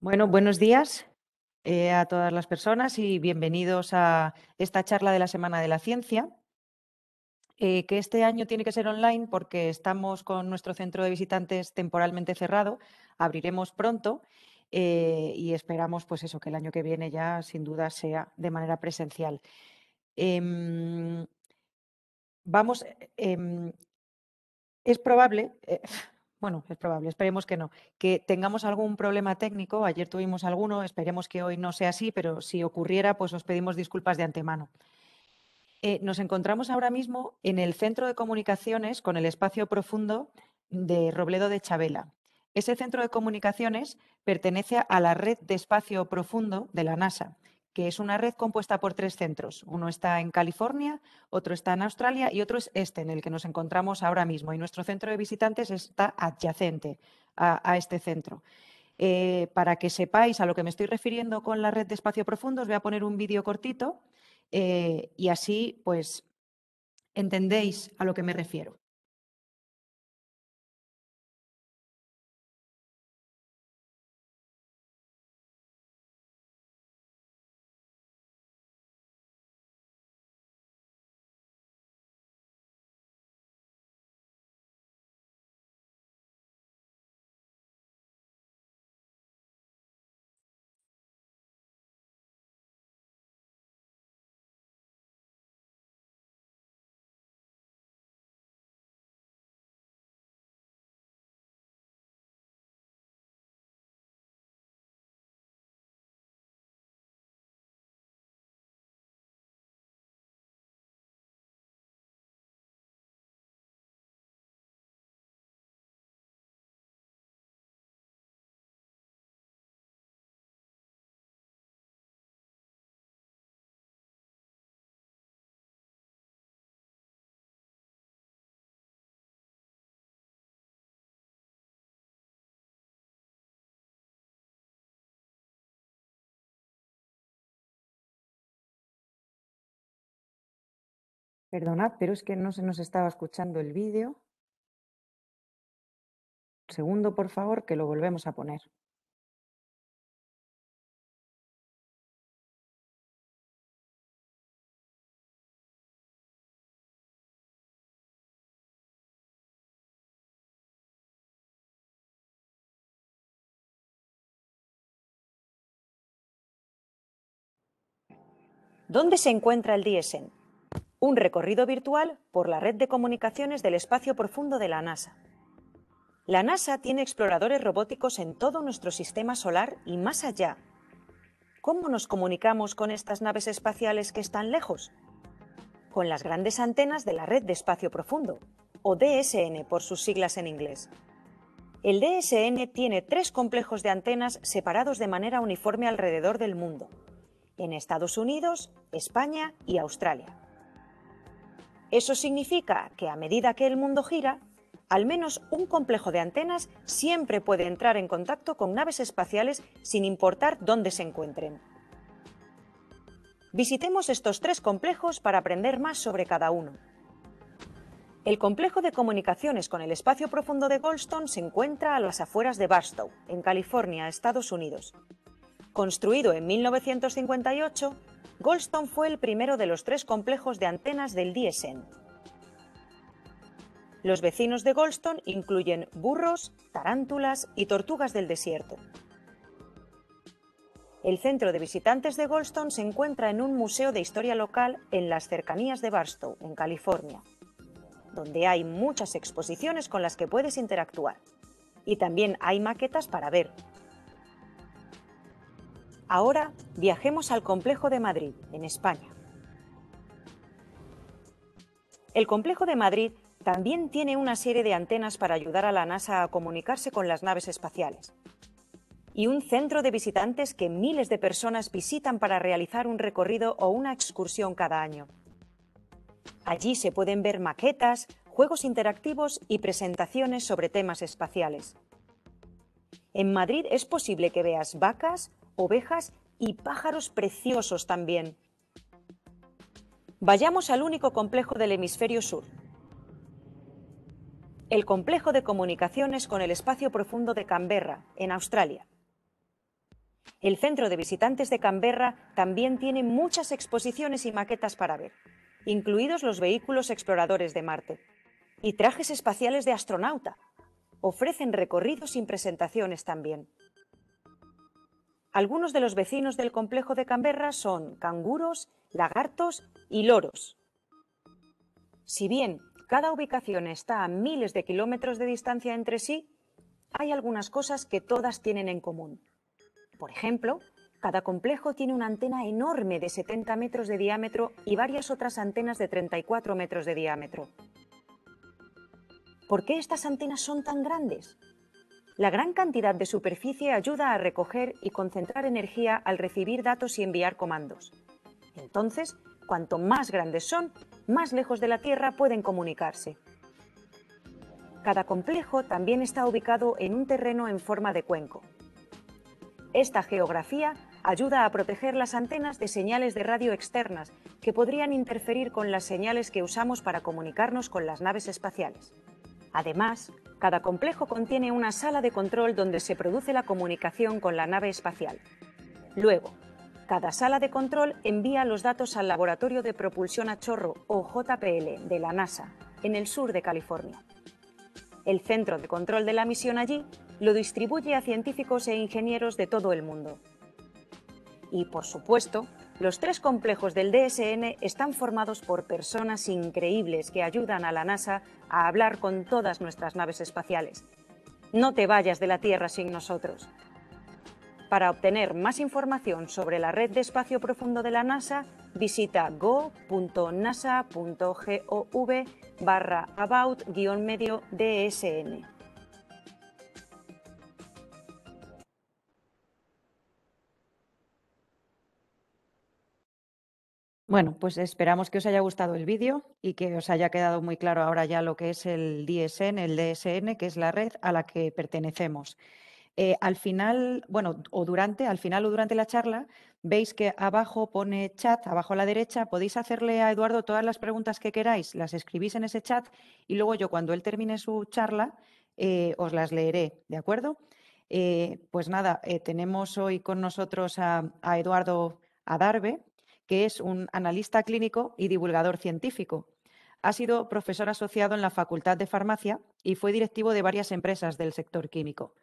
Bueno, buenos días a todas las personas y bienvenidos a esta charla de la Semana de la Ciencia, que este año tiene que ser online porque estamos con nuestro centro de visitantes temporalmente cerrado. Abriremos pronto y esperamos pues eso, que el año que viene ya sin duda sea de manera presencial. Em, vamos, es probable, bueno, es probable, esperemos que no, que tengamos algún problema técnico. Ayer tuvimos alguno, esperemos que hoy no sea así, pero si ocurriera, pues os pedimos disculpas de antemano. Nos encontramos ahora mismo en el Centro de Comunicaciones con el Espacio Profundo de Robledo de Chabela. Ese centro de comunicaciones pertenece a la Red de Espacio Profundo de la NASA, que es una red compuesta por 3 centros. Uno está en California, otro está en Australia y otro es este, en el que nos encontramos ahora mismo. Y nuestro centro de visitantes está adyacente a este centro. Para que sepáis a lo que me estoy refiriendo con la red de espacio profundo, os voy a poner un vídeo cortito y así pues entendéis a lo que me refiero. Perdonad, pero es que no se nos estaba escuchando el vídeo. Un segundo, por favor, que lo volvemos a poner. ¿Dónde se encuentra el DSN? Un recorrido virtual por la red de comunicaciones del espacio profundo de la NASA. La NASA tiene exploradores robóticos en todo nuestro sistema solar y más allá. ¿Cómo nos comunicamos con estas naves espaciales que están lejos? Con las grandes antenas de la red de espacio profundo, o DSN por sus siglas en inglés. El DSN tiene 3 complejos de antenas separados de manera uniforme alrededor del mundo, en Estados Unidos, España y Australia. Eso significa que a medida que el mundo gira, al menos un complejo de antenas siempre puede entrar en contacto con naves espaciales sin importar dónde se encuentren. Visitemos estos 3 complejos para aprender más sobre cada uno. El complejo de comunicaciones con el espacio profundo de Goldstone se encuentra a las afueras de Barstow, en California, Estados Unidos. Construido en 1958, Goldstone fue el primero de los 3 complejos de antenas del DSN. Los vecinos de Goldstone incluyen burros, tarántulas y tortugas del desierto. El centro de visitantes de Goldstone se encuentra en un museo de historia local en las cercanías de Barstow, en California, donde hay muchas exposiciones con las que puedes interactuar. Y también hay maquetas para ver. Ahora viajemos al Complejo de Madrid, en España. El Complejo de Madrid también tiene una serie de antenas para ayudar a la NASA a comunicarse con las naves espaciales. Y un centro de visitantes que miles de personas visitan para realizar un recorrido o una excursión cada año. Allí se pueden ver maquetas, juegos interactivos y presentaciones sobre temas espaciales. En Madrid es posible que veas vacas, ovejas y pájaros preciosos también. Vayamos al único complejo del hemisferio sur. El complejo de comunicaciones con el espacio profundo de Canberra, en Australia. El Centro de Visitantes de Canberra también tiene muchas exposiciones y maquetas para ver, incluidos los vehículos exploradores de Marte y trajes espaciales de astronauta. Ofrecen recorridos sin presentaciones también. Algunos de los vecinos del complejo de Canberra son canguros, lagartos y loros. Si bien cada ubicación está a miles de kilómetros de distancia entre sí, hay algunas cosas que todas tienen en común. Por ejemplo, cada complejo tiene una antena enorme de 70 metros de diámetro y varias otras antenas de 34 metros de diámetro. ¿Por qué estas antenas son tan grandes? La gran cantidad de superficie ayuda a recoger y concentrar energía al recibir datos y enviar comandos. Entonces, cuanto más grandes son, más lejos de la Tierra pueden comunicarse. Cada complejo también está ubicado en un terreno en forma de cuenco. Esta geografía ayuda a proteger las antenas de señales de radio externas que podrían interferir con las señales que usamos para comunicarnos con las naves espaciales. Además, cada complejo contiene una sala de control donde se produce la comunicación con la nave espacial. Luego, cada sala de control envía los datos al Laboratorio de Propulsión a Chorro, o JPL, de la NASA, en el sur de California. El centro de control de la misión allí lo distribuye a científicos e ingenieros de todo el mundo. Y, por supuesto, los 3 complejos del DSN están formados por personas increíbles que ayudan a la NASA a hablar con todas nuestras naves espaciales. No te vayas de la Tierra sin nosotros. Para obtener más información sobre la red de espacio profundo de la NASA, visita go.nasa.gov/about-DSN. Bueno, pues esperamos que os haya gustado el vídeo y que os haya quedado muy claro ahora ya lo que es el DSN, que es la red a la que pertenecemos. Al final, bueno, al final o durante la charla, veis que abajo pone chat, abajo a la derecha, podéis hacerle a Eduardo todas las preguntas que queráis, las escribís en ese chat y luego yo cuando él termine su charla os las leeré, ¿de acuerdo? Pues nada, tenemos hoy con nosotros a Eduardo Adarve, que es un analista clínico y divulgador científico. Ha sido profesor asociado en la Facultad de Farmacia y fue directivo de varias empresas del sector químico.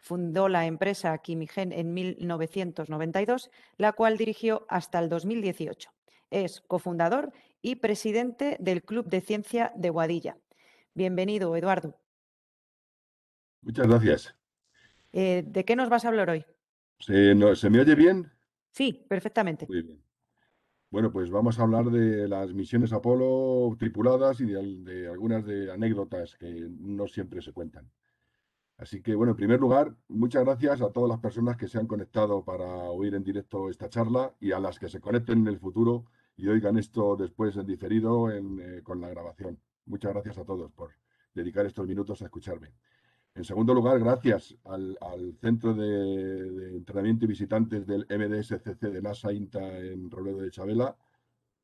Fundó la empresa Quimigen en 1992, la cual dirigió hasta el 2018. Es cofundador y presidente del Club de Ciencia de Guadilla. Bienvenido, Eduardo. Muchas gracias. ¿De qué nos vas a hablar hoy? ¿Se me oye bien? Sí, perfectamente. Muy bien. Bueno, pues vamos a hablar de las misiones Apolo tripuladas y de algunas de anécdotas que no siempre se cuentan. Así que, bueno, en primer lugar, muchas gracias a todas las personas que se han conectado para oír en directo esta charla y a las que se conecten en el futuro y oigan esto después en diferido con la grabación. Muchas gracias a todos por dedicar estos minutos a escucharme. En segundo lugar, gracias al Centro de Entrenamiento y Visitantes del MDSCC de NASA INTA en Robledo de Chabela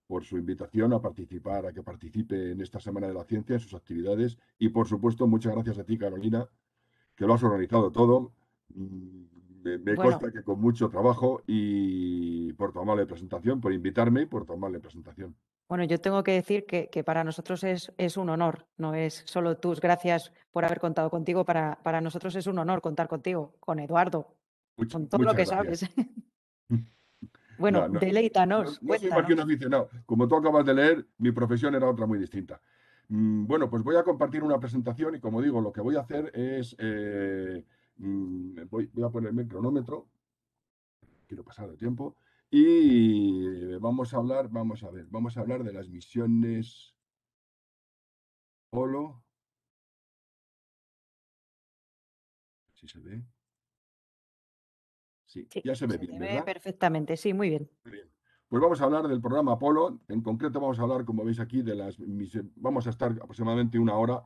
por su invitación a participar, a que participe en esta Semana de la Ciencia, en sus actividades. Y, por supuesto, muchas gracias a ti, Carolina, que lo has organizado todo. Me Bueno, consta que con mucho trabajo y por tu amable presentación, por invitarme y por tu amable presentación. Bueno, yo tengo que decir que para nosotros es un honor, no es solo tus gracias por haber contado contigo, para nosotros es un honor contar contigo, con Eduardo, con todo lo Muchas que gracias. sabes. Bueno, No, no, deleítanos, no soy más que un cuéntanos. aficionado. Como tú acabas de leer, mi profesión era otra muy distinta. Bueno, pues voy a compartir una presentación y como digo, lo que voy a hacer es, voy a ponerme el cronómetro, quiero pasar de tiempo, y vamos a hablar, vamos a hablar de las misiones Polo. Si se ve. Sí, Sí, ya se ve se te bien, ve ¿verdad? perfectamente, sí, muy bien. Muy bien. Pues vamos a hablar del programa Apolo. En concreto vamos a hablar, como veis aquí, vamos a estar aproximadamente una hora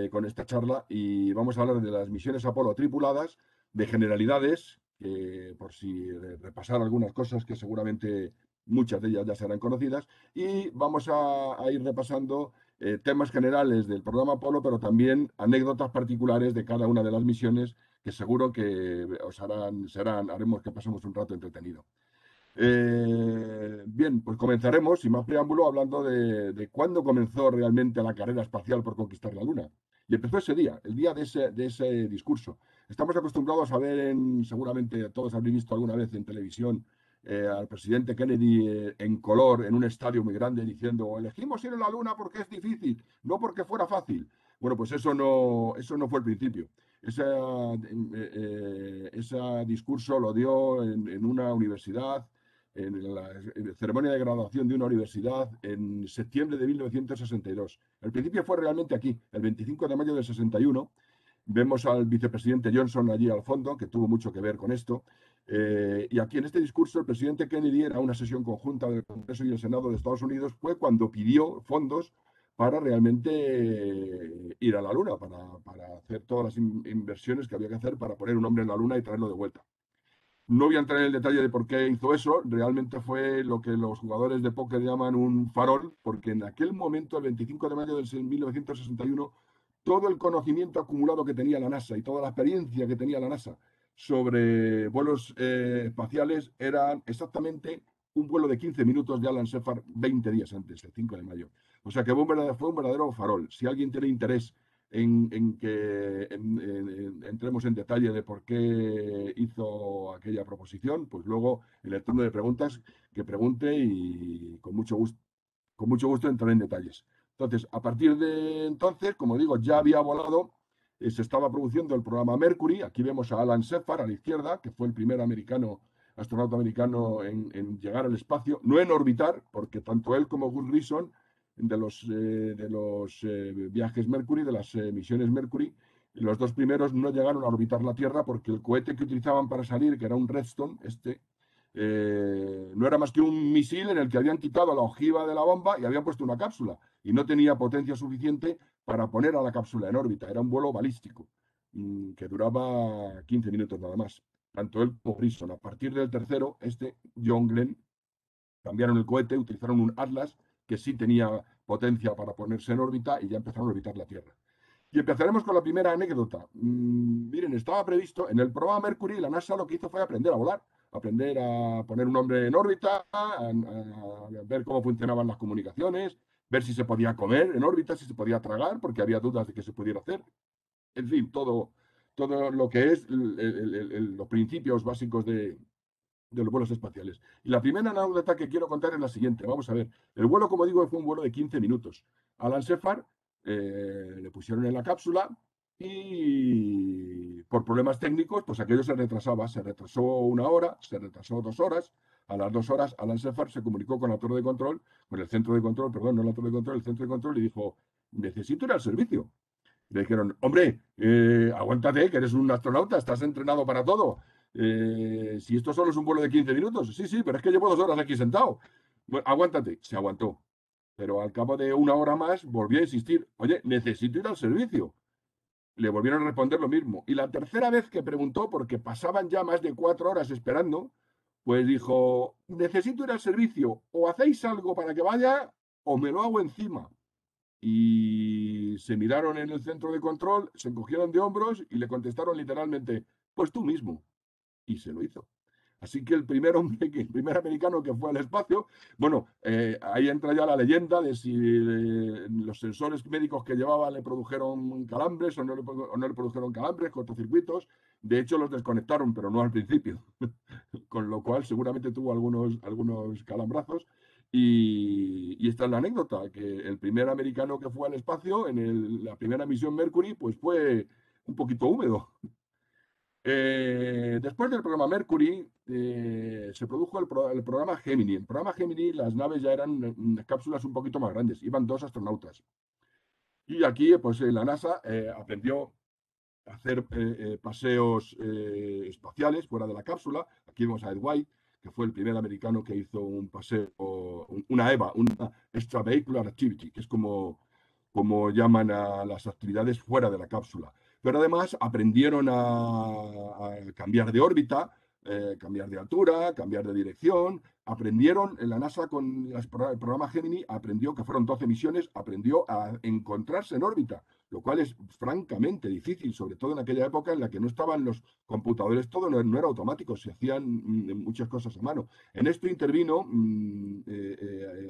con esta charla y vamos a hablar de las misiones Apolo tripuladas, de generalidades, por si repasar algunas cosas que seguramente muchas de ellas ya serán conocidas, y vamos a ir repasando temas generales del programa Apolo, pero también anécdotas particulares de cada una de las misiones que seguro que haremos que pasemos un rato entretenido. Bien, pues comenzaremos, sin más preámbulo, hablando de cuándo comenzó realmente la carrera espacial por conquistar la Luna. Y empezó ese día, el día de ese discurso. Estamos acostumbrados a ver, seguramente todos habréis visto alguna vez en televisión, al presidente Kennedy en color, en un estadio muy grande, diciendo, elegimos ir a la Luna porque es difícil, no porque fuera fácil. Bueno, pues eso no fue el principio. Ese discurso lo dio en una universidad, en la ceremonia de graduación de una universidad en septiembre de 1962. El principio fue realmente aquí, el 25 de mayo del 61. Vemos al vicepresidente Johnson allí al fondo, que tuvo mucho que ver con esto. Y aquí en este discurso el presidente Kennedy, era una sesión conjunta del Congreso y el Senado de Estados Unidos, fue cuando pidió fondos para realmente ir a la Luna, para hacer todas las inversiones que había que hacer para poner un hombre en la Luna y traerlo de vuelta. No voy a entrar en el detalle de por qué hizo eso, realmente fue lo que los jugadores de póker llaman un farol, porque en aquel momento, el 25 de mayo de 1961, todo el conocimiento acumulado que tenía la NASA y toda la experiencia que tenía la NASA sobre vuelos espaciales eran exactamente un vuelo de 15 minutos de Alan Shepard 20 días antes, el 5 de mayo. O sea que fue un verdadero farol. Si alguien tiene interés en que entremos en detalle de por qué hizo aquella proposición, pues luego en el turno de preguntas que pregunte y con mucho gusto entraré en detalles. Entonces, a partir de entonces, como digo, ya había volado, se estaba produciendo el programa Mercury. Aquí vemos a Alan Shepard a la izquierda, que fue el primer astronauta americano en llegar al espacio, no en orbitar, porque tanto él como Gus Grissom de los viajes Mercury, de las misiones Mercury, los dos primeros no llegaron a orbitar la Tierra porque el cohete que utilizaban para salir, que era un Redstone, no era más que un misil en el que habían quitado la ojiva de la bomba y habían puesto una cápsula y no tenía potencia suficiente para poner a la cápsula en órbita. Era un vuelo balístico que duraba 15 minutos nada más. Tanto él como Grissom. A partir del tercero, John Glenn, cambiaron el cohete, utilizaron un Atlas que sí tenía potencia para ponerse en órbita y ya empezaron a orbitar la Tierra. Y empezaremos con la primera anécdota. Miren, estaba previsto en el programa Mercury, la NASA lo que hizo fue aprender a volar, aprender a poner un hombre en órbita, a ver cómo funcionaban las comunicaciones, ver si se podía comer en órbita, si se podía tragar, porque había dudas de que se pudiera hacer. En fin, todo lo que es los principios básicos de los vuelos espaciales. Y la primera anécdota que quiero contar es la siguiente. Vamos a ver. El vuelo, como digo, fue un vuelo de 15 minutos. Alan Shepard le pusieron en la cápsula y por problemas técnicos, pues aquello se retrasaba. Se retrasó 1 hora, se retrasó 2 horas. A las 2 horas, Alan Shepard se comunicó con la torre de control, con el centro de control, perdón, no la torre de control, el centro de control, y dijo, necesito ir al servicio. Y le dijeron, hombre, aguántate, que eres un astronauta, estás entrenado para todo. Si esto solo es un vuelo de 15 minutos, sí, sí, pero es que llevo 2 horas aquí sentado. Bueno, aguántate, se aguantó. Pero al cabo de 1 hora más volvió a insistir, oye, necesito ir al servicio. Le volvieron a responder lo mismo. Y la tercera vez que preguntó, porque pasaban ya más de 4 horas esperando, pues dijo, necesito ir al servicio, o hacéis algo para que vaya, o me lo hago encima. Y se miraron en el centro de control, se encogieron de hombros y le contestaron literalmente, pues tú mismo. Y se lo hizo. Así que el primer hombre, el primer americano que fue al espacio, bueno, ahí entra ya la leyenda de si los sensores médicos que llevaba le produjeron calambres o no le produjeron calambres, cortocircuitos. De hecho, los desconectaron, pero no al principio. Con lo cual, seguramente tuvo algunos calambrazos. Y esta es la anécdota, que el primer americano que fue al espacio en la primera misión Mercury, pues fue un poquito húmedo. Después del programa Mercury, se produjo el programa Gemini. En el programa Gemini las naves ya eran cápsulas un poquito más grandes, iban 2 astronautas. Y aquí, pues la NASA aprendió a hacer paseos espaciales fuera de la cápsula. Aquí vemos a Ed White, que fue el primer americano que hizo un paseo, una EVA, una Extravehicular Activity, que es como llaman a las actividades fuera de la cápsula. Pero además aprendieron a cambiar de órbita, cambiar de altura, cambiar de dirección. Aprendieron en la NASA con el programa Gemini, aprendió que fueron 12 misiones, aprendió a encontrarse en órbita, lo cual es francamente difícil, sobre todo en aquella época en la que no estaban los computadores, todo no era automático, se hacían muchas cosas a mano. En esto intervino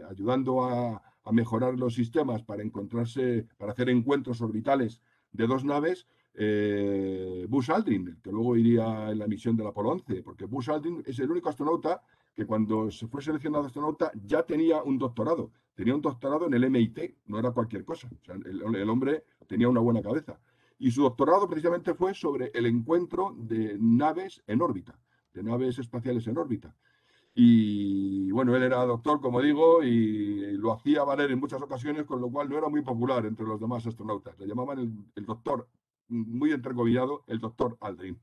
ayudando a mejorar los sistemas para encontrarse, para hacer encuentros orbitales de dos naves, Buzz Aldrin, que luego iría en la misión del Apolo 11, porque Buzz Aldrin es el único astronauta que cuando se fue seleccionado astronauta ya tenía un doctorado. Tenía un doctorado en el MIT, no era cualquier cosa. O sea, el hombre tenía una buena cabeza. Y su doctorado precisamente fue sobre el encuentro de naves en órbita, de naves espaciales en órbita. Y bueno, él era doctor, como digo, y lo hacía valer en muchas ocasiones, con lo cual no era muy popular entre los demás astronautas. Le llamaban el doctor, muy entrecomillado, el doctor Aldrin.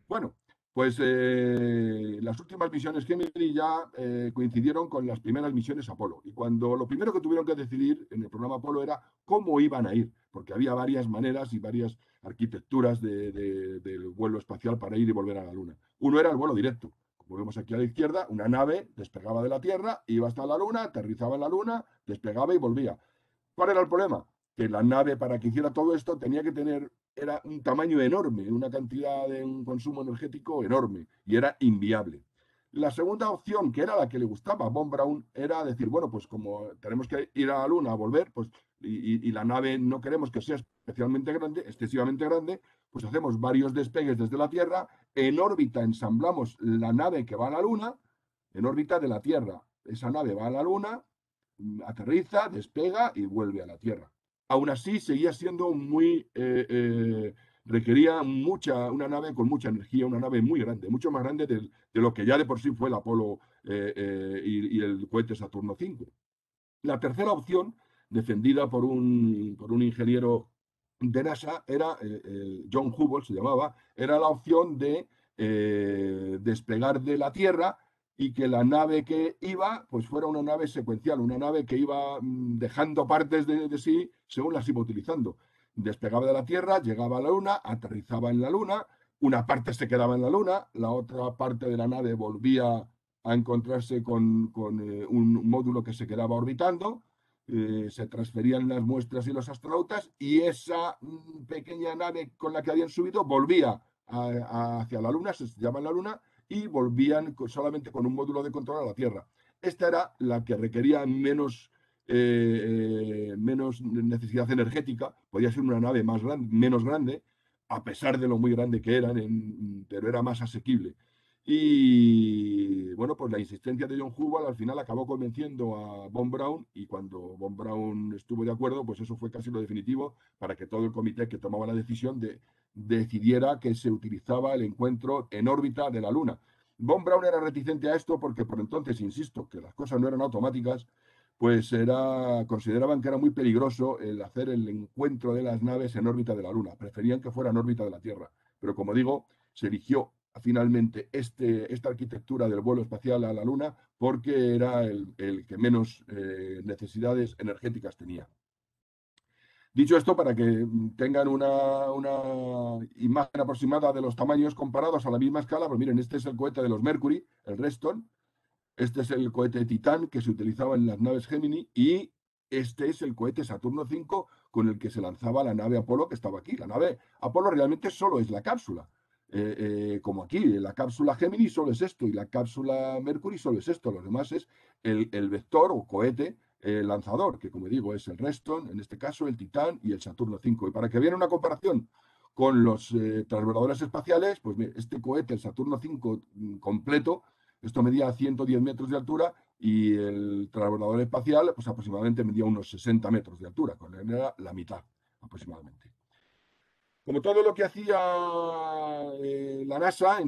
Bueno, pues las últimas misiones Gemini ya coincidieron con las primeras misiones Apolo. Y cuando lo primero que tuvieron que decidir en el programa Apolo era cómo iban a ir, porque había varias maneras y varias arquitecturas del vuelo espacial para ir y volver a la Luna. Uno era el vuelo directo. Como vemos aquí a la izquierda, una nave despegaba de la Tierra, iba hasta la Luna, aterrizaba en la Luna, despegaba y volvía. ¿Cuál era el problema? Que la nave, para que hiciera todo esto, tenía que tener, era un tamaño enorme, una cantidad de un consumo energético enorme, y era inviable. La segunda opción, que era la que le gustaba a Von Braun, era decir, bueno, pues como tenemos que ir a la Luna a volver, pues, y la nave no queremos que sea especialmente grande, excesivamente grande, pues hacemos varios despegues desde la Tierra, en órbita ensamblamos la nave que va a la Luna, en órbita de la Tierra. Esa nave va a la Luna, aterriza, despega y vuelve a la Tierra. Aún así, seguía siendo requería una nave con mucha energía, una nave muy grande, mucho más grande de lo que ya de por sí fue el Apolo y el cohete Saturno V. La tercera opción, defendida por un ingeniero de NASA, era, John Hubble se llamaba, era la opción de despegar de la Tierra y que la nave que iba, pues fuera una nave secuencial, una nave que iba dejando partes de sí según las iba utilizando. Despegaba de la Tierra, llegaba a la Luna, aterrizaba en la Luna, una parte se quedaba en la Luna, la otra parte de la nave volvía a encontrarse con un módulo que se quedaba orbitando, se transferían las muestras y los astronautas, y esa pequeña nave con la que habían subido volvía hacia la Luna, se llama la Luna, y volvían solamente con un módulo de control a la Tierra. Esta era la que requería menos necesidad energética, podía ser una nave menos grande, a pesar de lo muy grande que eran, pero era más asequible. Y bueno, pues la insistencia de John Hubble al final acabó convenciendo a Von Braun, y cuando Von Braun estuvo de acuerdo, pues eso fue casi lo definitivo para que todo el comité que tomaba la decisión decidiera que se utilizaba el encuentro en órbita de la Luna. Von Braun era reticente a esto porque por entonces, insisto, que las cosas no eran automáticas, pues consideraban que era muy peligroso el hacer el encuentro de las naves en órbita de la Luna. Preferían que fuera en órbita de la Tierra. Pero como digo, se eligió finalmente esta arquitectura del vuelo espacial a la Luna porque era el que menos necesidades energéticas tenía. Dicho esto, para que tengan una imagen aproximada de los tamaños comparados a la misma escala, pues miren, este es el cohete de los Mercury, el Reston. Este es el cohete Titán que se utilizaba en las naves Gemini, y este es el cohete Saturno V con el que se lanzaba la nave Apolo que estaba aquí. La nave Apolo realmente solo es la cápsula. Como aquí, la cápsula Gemini solo es esto y la cápsula Mercury solo es esto. Los demás es el vector o cohete lanzador, que como digo es el Reston, en este caso el Titán y el Saturno V. Y para que vean una comparación con los transbordadores espaciales, pues este cohete, el Saturno V completo, esto medía 110 metros de altura, y el transbordador espacial pues aproximadamente medía unos 60 metros de altura, con él era la mitad aproximadamente. Como todo lo que hacía la NASA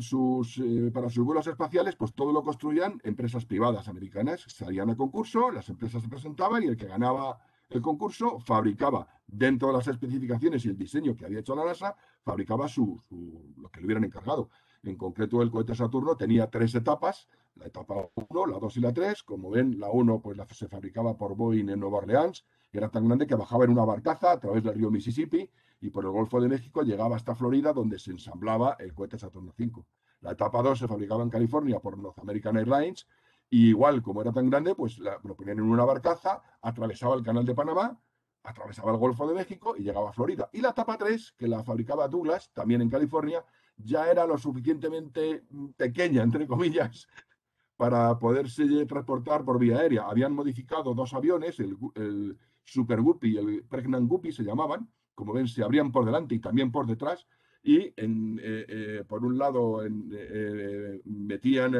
para sus vuelos espaciales, pues todo lo construían empresas privadas americanas. Salían a concurso, las empresas se presentaban y el que ganaba el concurso fabricaba, dentro de las especificaciones y el diseño que había hecho la NASA, fabricaba lo que le hubieran encargado. En concreto, el cohete Saturno tenía 3 etapas: la etapa 1, la 2 y la 3. Como ven, la 1 pues se fabricaba por Boeing en Nueva Orleans, Era tan grande que bajaba en una barcaza a través del río Mississippi y por el Golfo de México llegaba hasta Florida, donde se ensamblaba el cohete Saturno V. La etapa 2 se fabricaba en California por North American Airlines y igual, como era tan grande, pues lo ponían en una barcaza, atravesaba el Canal de Panamá, atravesaba el Golfo de México y llegaba a Florida. Y la etapa 3, que la fabricaba Douglas, también en California, ya era lo suficientemente pequeña, entre comillas, para poderse transportar por vía aérea. Habían modificado dos aviones, el Super Guppy y el Pregnant Guppy se llamaban, como ven, se abrían por delante y también por detrás, y por un lado metían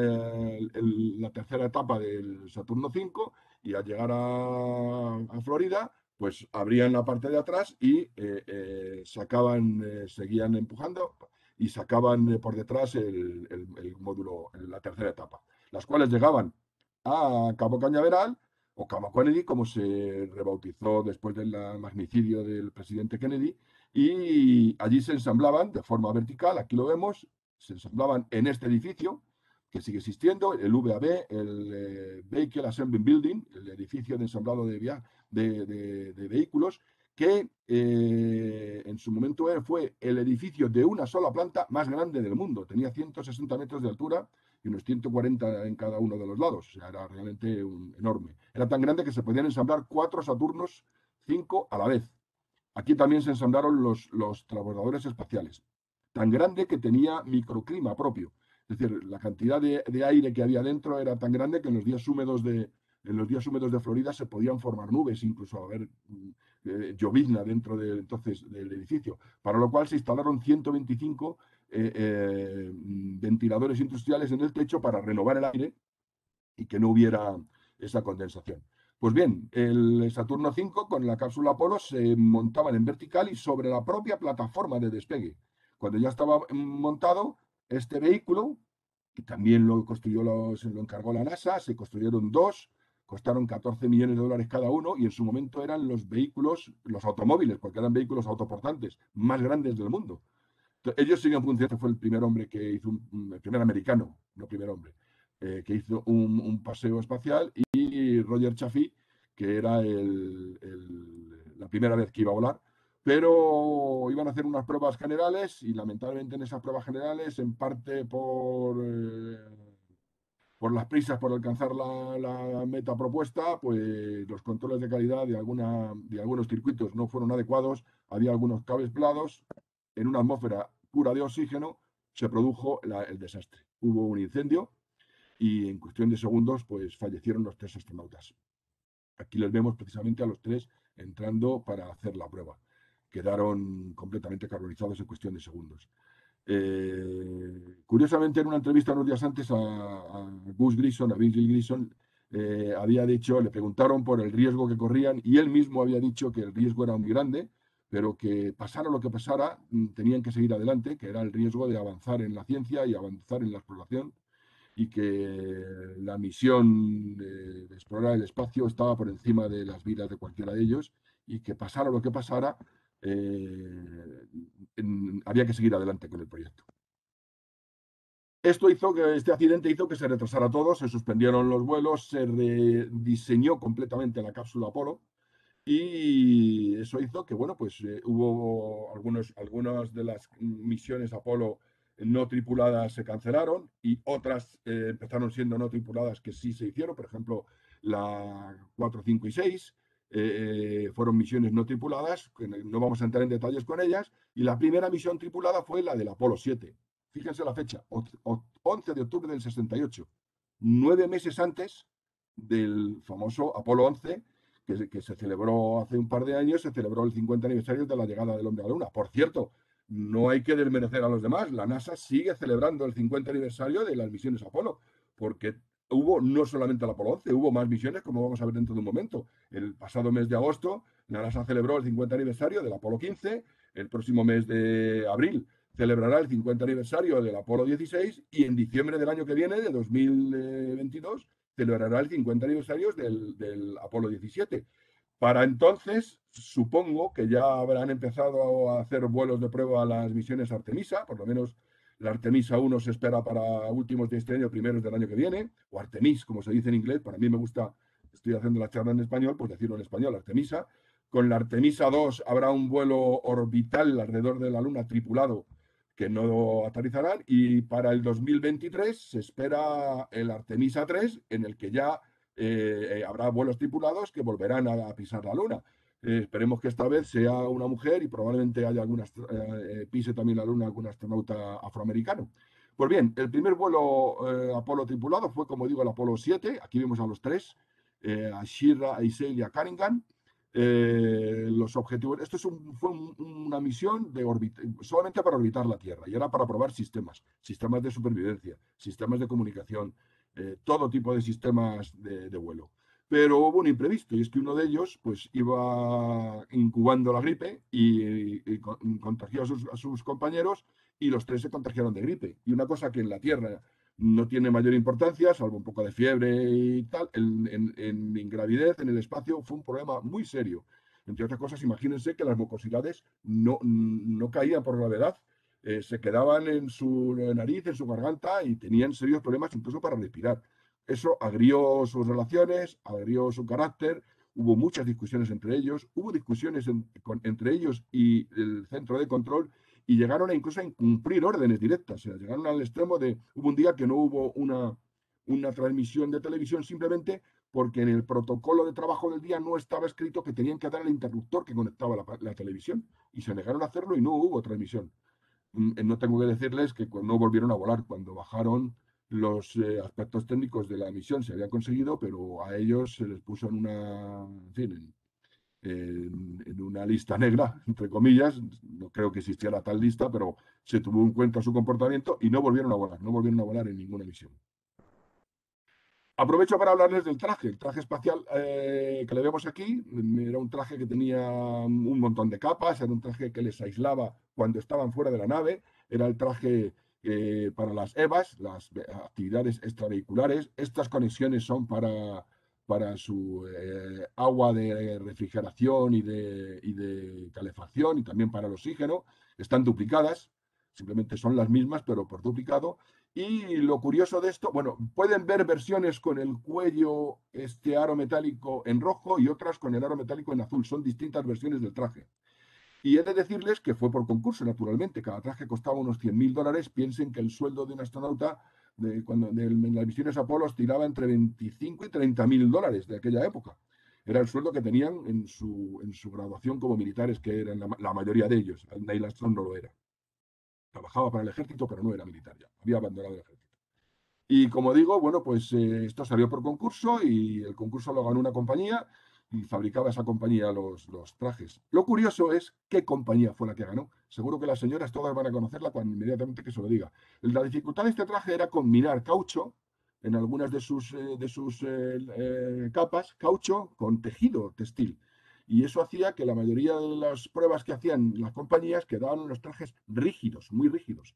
la tercera etapa del Saturno V y al llegar a Florida, pues abrían la parte de atrás y sacaban, seguían empujando y sacaban por detrás el módulo, la tercera etapa, las cuales llegaban a Cabo Cañaveral o Cabo Kennedy, como se rebautizó después del magnicidio del presidente Kennedy, y allí se ensamblaban de forma vertical, aquí lo vemos, se ensamblaban en este edificio, que sigue existiendo, el VAB, el Vehicle Assembly Building, el edificio de ensamblado de vehículos, que en su momento fue el edificio de una sola planta más grande del mundo. Tenía 160 metros de altura y unos 140 en cada uno de los lados. O sea, era realmente enorme. Era tan grande que se podían ensamblar 4 Saturnos 5 a la vez. Aquí también se ensamblaron los transbordadores espaciales. Tan grande que tenía microclima propio. Es decir, la cantidad de aire que había dentro era tan grande que en los días húmedos de Florida se podían formar nubes, incluso haber llovizna dentro entonces del edificio, para lo cual se instalaron 125 ventiladores industriales en el techo para renovar el aire y que no hubiera esa condensación. Pues bien, el Saturno V con la cápsula Apolo se montaban en vertical y sobre la propia plataforma de despegue. Cuando ya estaba montado este vehículo, que también lo encargó la NASA, se construyeron 2, costaron 14 millones de dólares cada uno y en su momento eran los vehículos, los automóviles, porque eran vehículos autoportantes más grandes del mundo. Ellos siguen funcionando. Fue el primer hombre que hizo, el primer americano, no primer hombre, que hizo un paseo espacial, y Roger Chaffee, que era la primera vez que iba a volar, pero iban a hacer unas pruebas generales y lamentablemente en esas pruebas generales, en parte por las prisas por alcanzar la meta propuesta, pues los controles de calidad de algunos circuitos no fueron adecuados, había algunos cables pelados, en una atmósfera pura de oxígeno se produjo el desastre. Hubo un incendio y en cuestión de segundos pues fallecieron los 3 astronautas. Aquí les vemos precisamente a los 3 entrando para hacer la prueba. Quedaron completamente carbonizados en cuestión de segundos. Curiosamente, en una entrevista unos días antes a Gus Grissom, a Vince Grissom, había dicho, le preguntaron por el riesgo que corrían y él mismo había dicho que el riesgo era muy grande, pero que pasara lo que pasara, tenían que seguir adelante, que era el riesgo de avanzar en la ciencia y avanzar en la exploración, y que la misión de explorar el espacio estaba por encima de las vidas de cualquiera de ellos, y que pasara lo que pasara, había que seguir adelante con el proyecto. Este accidente hizo que se retrasara todo, se suspendieron los vuelos, se rediseñó completamente la cápsula Apolo, y eso hizo que, bueno, pues hubo algunas de las misiones Apolo no tripuladas se cancelaron y otras empezaron siendo no tripuladas que sí se hicieron. Por ejemplo, la 4, 5 y 6 fueron misiones no tripuladas, que no vamos a entrar en detalles con ellas, y la primera misión tripulada fue la del Apolo 7. Fíjense la fecha, 11 de octubre del 68, 9 meses antes del famoso Apolo 11, que se celebró hace un par de años, se celebró el 50 aniversario de la llegada del hombre a la Luna. Por cierto, no hay que desmerecer a los demás, la NASA sigue celebrando el 50 aniversario de las misiones Apolo, porque hubo no solamente el Apolo 11, hubo más misiones, como vamos a ver dentro de un momento. El pasado mes de agosto, la NASA celebró el 50 aniversario del Apolo 15, el próximo mes de abril celebrará el 50 aniversario del Apolo 16 y en diciembre del año que viene, de 2022, celebrará el 50 aniversario del Apolo 17. Para entonces, supongo que ya habrán empezado a hacer vuelos de prueba a las misiones Artemisa, por lo menos la Artemisa 1 se espera para últimos de este año, primeros del año que viene, o Artemis, como se dice en inglés. Para mí me gusta, estoy haciendo la charla en español, pues decirlo en español, Artemisa. Con la Artemisa 2 habrá un vuelo orbital alrededor de la Luna tripulado que no aterrizarán, y para el 2023 se espera el Artemisa 3, en el que ya habrá vuelos tripulados que volverán a pisar la Luna. Esperemos que esta vez sea una mujer y probablemente haya pise también la Luna algún astronauta afroamericano. Pues bien, el primer vuelo Apolo tripulado fue, como digo, el Apolo 7. Aquí vemos a los tres, a Shira, a Isel y a Cunningham. Los objetivos, esto fue una misión solamente para orbitar la Tierra, y era para probar sistemas de supervivencia, sistemas de comunicación, todo tipo de sistemas de vuelo. Pero hubo un imprevisto, y es que uno de ellos pues iba incubando la gripe y contagió a sus compañeros, y los tres se contagiaron de gripe. Y una cosa que en la Tierra no tiene mayor importancia, salvo un poco de fiebre y tal, en ingravidez, en el espacio, fue un problema muy serio. Entre otras cosas, imagínense que las mucosidades no caían por gravedad, se quedaban en su nariz, en su garganta, y tenían serios problemas incluso para respirar. Eso agrió sus relaciones, agrió su carácter, hubo muchas discusiones entre ellos, hubo discusiones entre ellos y el centro de control, y llegaron incluso a incumplir órdenes directas. O sea, llegaron al extremo de, hubo un día que no hubo una transmisión de televisión, simplemente porque en el protocolo de trabajo del día no estaba escrito que tenían que dar el interruptor que conectaba la televisión, y se negaron a hacerlo y no hubo transmisión. No tengo que decirles que no volvieron a volar. Cuando bajaron, los aspectos técnicos de la misión se habían conseguido, pero a ellos se les puso en fin, en una lista negra, entre comillas. No creo que existiera tal lista, pero se tuvo en cuenta su comportamiento y no volvieron a volar, no volvieron a volar en ninguna misión. Aprovecho para hablarles del traje. El traje espacial que le vemos aquí era un traje que tenía un montón de capas, era un traje que les aislaba cuando estaban fuera de la nave, era el traje para las EVAs, las actividades extravehiculares. Estas conexiones son para su agua de refrigeración y de calefacción, y también para el oxígeno. Están duplicadas, simplemente son las mismas, pero por duplicado. Y lo curioso de esto, bueno, pueden ver versiones con el cuello, este aro metálico en rojo, y otras con el aro metálico en azul. Son distintas versiones del traje. Y he de decirles que fue por concurso, naturalmente. Cada traje costaba unos $100.000. Piensen que el sueldo de un astronauta en las misiones Apolo oscilaba entre 25 y $30.000 de aquella época. Era el sueldo que tenían en su graduación como militares, que eran la mayoría de ellos. Neil Armstrong no lo era. Trabajaba para el ejército, pero no era militar ya. Había abandonado el ejército. Y como digo, bueno, pues esto salió por concurso, y el concurso lo ganó una compañía, y fabricaba esa compañía los trajes. Lo curioso es qué compañía fue la que ganó. Seguro que las señoras todas van a conocerla cuando inmediatamente que se lo diga. La dificultad de este traje era combinar caucho en algunas de sus capas, caucho con tejido textil. Y eso hacía que la mayoría de las pruebas que hacían las compañías quedaban los trajes rígidos, muy rígidos.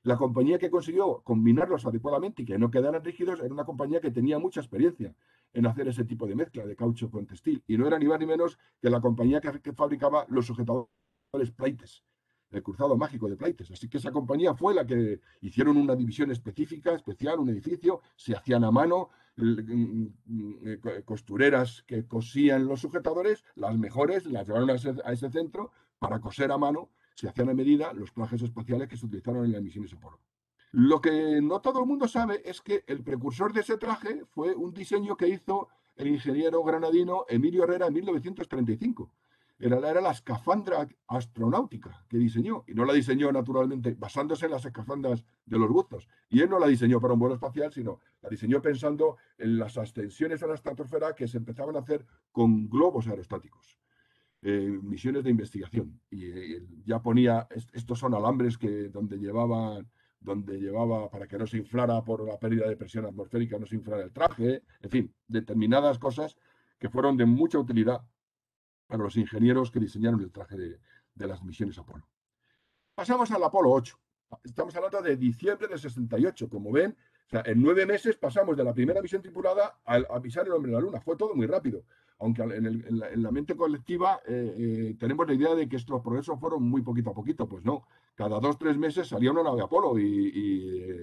La compañía que consiguió combinarlos adecuadamente y que no quedaran rígidos era una compañía que tenía mucha experiencia en hacer ese tipo de mezcla de caucho con textil. Y no era ni más ni menos que la compañía que fabricaba los sujetadores Plaites, el cruzado mágico de Plaites. Así que esa compañía fue la que hicieron una división específica, especial, un edificio, se hacían a mano, costureras que cosían los sujetadores, las mejores, las llevaron a ese centro para coser a mano. Se hacían a medida los trajes espaciales que se utilizaron en las misiones Apolo. Lo que no todo el mundo sabe es que el precursor de ese traje fue un diseño que hizo el ingeniero granadino Emilio Herrera en 1935. Era la escafandra astronáutica que diseñó, y no la diseñó naturalmente basándose en las escafandras de los buzos. Y él no la diseñó para un vuelo espacial, sino la diseñó pensando en las ascensiones a la estratosfera que se empezaban a hacer con globos aerostáticos. Misiones de investigación. Y ya ponía, estos son alambres donde llevaba para que no se inflara por la pérdida de presión atmosférica, no se inflara el traje, en fin, determinadas cosas que fueron de mucha utilidad para los ingenieros que diseñaron el traje de las misiones Apolo. Pasamos al Apolo 8. Estamos hablando de diciembre del 68. Como ven, o sea, en 9 meses pasamos de la primera misión tripulada a pisar el hombre en la Luna. Fue todo muy rápido. Aunque en la mente colectiva tenemos la idea de que estos progresos fueron muy poquito a poquito. Pues no. Cada 2 o 3 meses salía una nave Apolo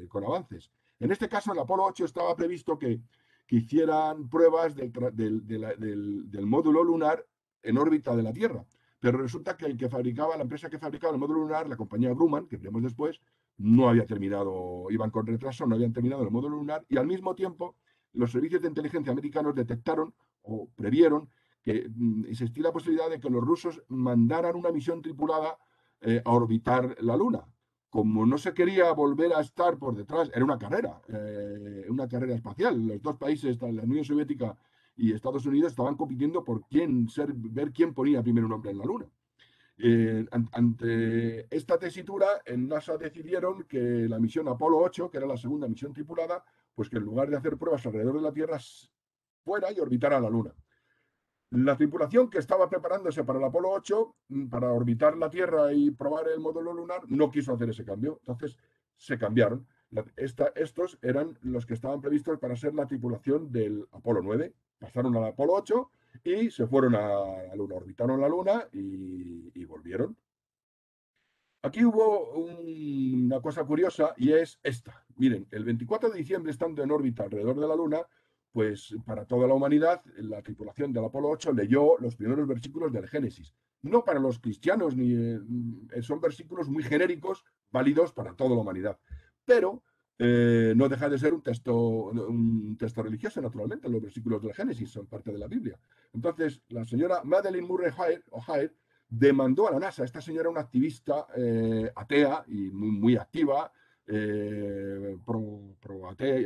con avances. En este caso, el Apolo 8 estaba previsto que hicieran pruebas del módulo lunar en órbita de la Tierra. Pero resulta que la empresa que fabricaba el módulo lunar, la compañía Grumman, que veremos después, no había terminado, iban con retraso, no habían terminado el módulo lunar, y al mismo tiempo los servicios de inteligencia americanos detectaron o previeron que existía la posibilidad de que los rusos mandaran una misión tripulada a orbitar la Luna. Como no se quería volver a estar por detrás, era una carrera espacial. Los dos países, la Unión Soviética y Estados Unidos, estaban compitiendo por ver quién ponía primero un hombre en la Luna. Ante esta tesitura, en NASA decidieron que la misión Apolo 8, que era la segunda misión tripulada, pues que en lugar de hacer pruebas alrededor de la Tierra, fuera y orbitara la Luna. La tripulación que estaba preparándose para el Apolo 8, para orbitar la Tierra y probar el módulo lunar, no quiso hacer ese cambio. Entonces se cambiaron. Estos eran los que estaban previstos para ser la tripulación del Apolo 9. Pasaron al Apolo 8 y se fueron a la Luna, orbitaron la Luna y volvieron. Aquí hubo una cosa curiosa y es esta. Miren, el 24 de diciembre, estando en órbita alrededor de la Luna, pues para toda la humanidad, la tripulación del Apolo 8 leyó los primeros versículos del Génesis. No para los cristianos, son versículos muy genéricos, válidos para toda la humanidad. Pero no deja de ser un texto religioso, naturalmente. Los versículos del Génesis son parte de la Biblia. Entonces, la señora Madeleine Murray O'Hair demandó a la NASA. Esta señora era una activista atea y muy activa, pro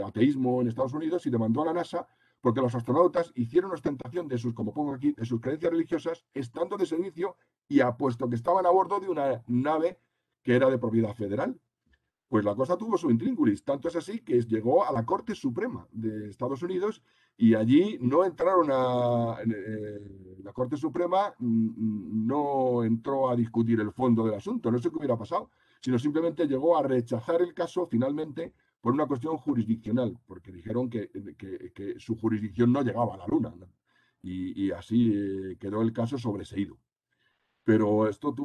ateísmo en Estados Unidos, y demandó a la NASA porque los astronautas hicieron ostentación de sus, como pongo aquí, de sus creencias religiosas, estando de servicio y apuesto que estaban a bordo de una nave que era de propiedad federal. Pues la cosa tuvo su intríngulis, tanto es así que llegó a la Corte Suprema de Estados Unidos y allí no entraron la Corte Suprema no entró a discutir el fondo del asunto, no sé qué hubiera pasado, sino simplemente llegó a rechazar el caso finalmente por una cuestión jurisdiccional, porque dijeron que su jurisdicción no llegaba a la Luna, ¿no? Y así quedó el caso sobreseído. Pero esto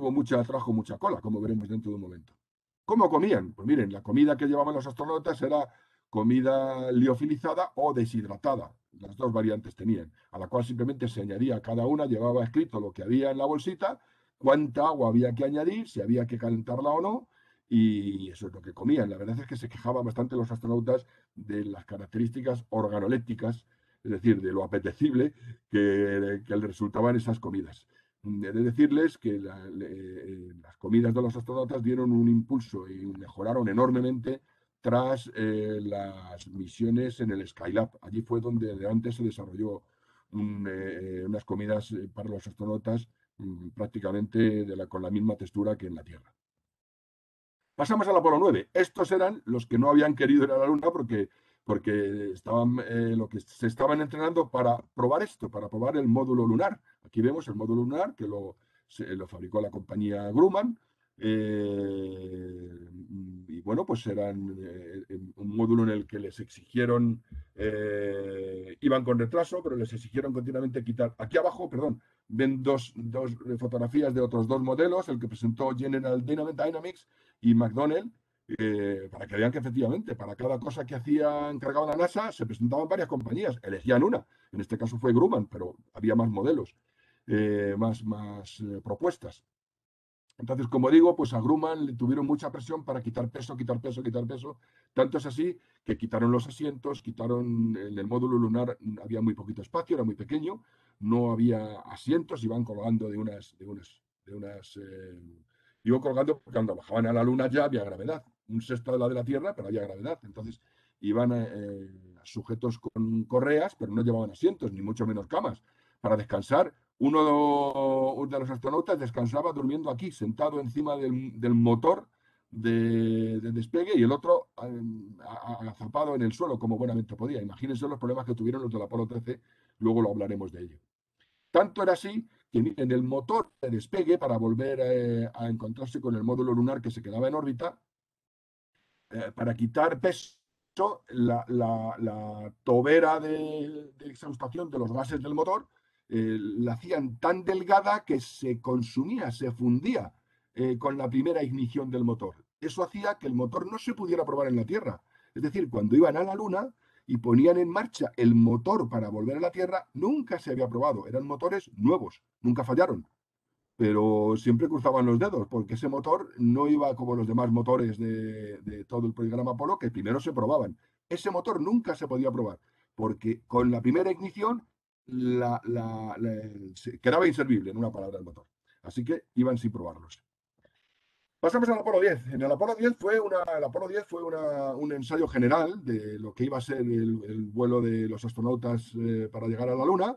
trajo mucha cola, como veremos dentro de un momento. ¿Cómo comían? Pues miren, la comida que llevaban los astronautas era comida liofilizada o deshidratada. Las dos variantes tenían, a la cual simplemente se añadía, cada una llevaba escrito lo que había en la bolsita, cuánta agua había que añadir, si había que calentarla o no, y eso es lo que comían. La verdad es que se quejaban bastante los astronautas de las características organolépticas, es decir, de lo apetecible que les resultaban esas comidas. He de decirles que las comidas de los astronautas dieron un impulso y mejoraron enormemente tras las misiones en el Skylab. Allí fue donde antes se desarrolló unas comidas para los astronautas prácticamente con la misma textura que en la Tierra. Pasamos al Apolo 9. Estos eran los que no habían querido ir a la Luna porque estaban, lo que se estaban entrenando para probar esto, para probar el módulo lunar. Aquí vemos el módulo lunar que lo fabricó la compañía Grumman. Y bueno, pues eran un módulo en el que les exigieron, iban con retraso, pero les exigieron continuamente quitar. Aquí abajo, perdón, ven dos fotografías de otros dos modelos, el que presentó General Dynamics y McDonnell, para que vean que efectivamente para cada cosa que encargaba la NASA se presentaban varias compañías, elegían una, en este caso fue Grumman, pero había más modelos, más propuestas. Entonces, como digo, pues a Grumman le tuvieron mucha presión para quitar peso, tanto es así que quitaron los asientos, en el módulo lunar había muy poquito espacio, era muy pequeño, no había asientos, iban colgando digo colgando porque cuando bajaban a la Luna ya había gravedad, un sexto de la de la Tierra, pero había gravedad. Entonces iban sujetos con correas, pero no llevaban asientos, ni mucho menos camas, para descansar. Uno de los astronautas descansaba durmiendo aquí, sentado encima del motor de despegue, y el otro agazapado en el suelo, como buenamente podía. Imagínense los problemas que tuvieron los del Apolo 13, luego lo hablaremos de ello. Tanto era así que en el motor de despegue, para volver a encontrarse con el módulo lunar que se quedaba en órbita, para quitar peso, la tobera de exhaustación de los gases del motor la hacían tan delgada que se consumía, se fundía con la primera ignición del motor. Eso hacía que el motor no se pudiera probar en la Tierra. Es decir, cuando iban a la Luna, y ponían en marcha el motor para volver a la Tierra, nunca se había probado. Eran motores nuevos, nunca fallaron, pero siempre cruzaban los dedos, porque ese motor no iba como los demás motores de todo el programa Apolo, que primero se probaban. Ese motor nunca se podía probar, porque con la primera ignición se quedaba inservible, en una palabra, el motor. Así que iban sin probarlos. Pasamos al Apolo 10. En el Apolo 10 fue un ensayo general de lo que iba a ser el vuelo de los astronautas para llegar a la Luna,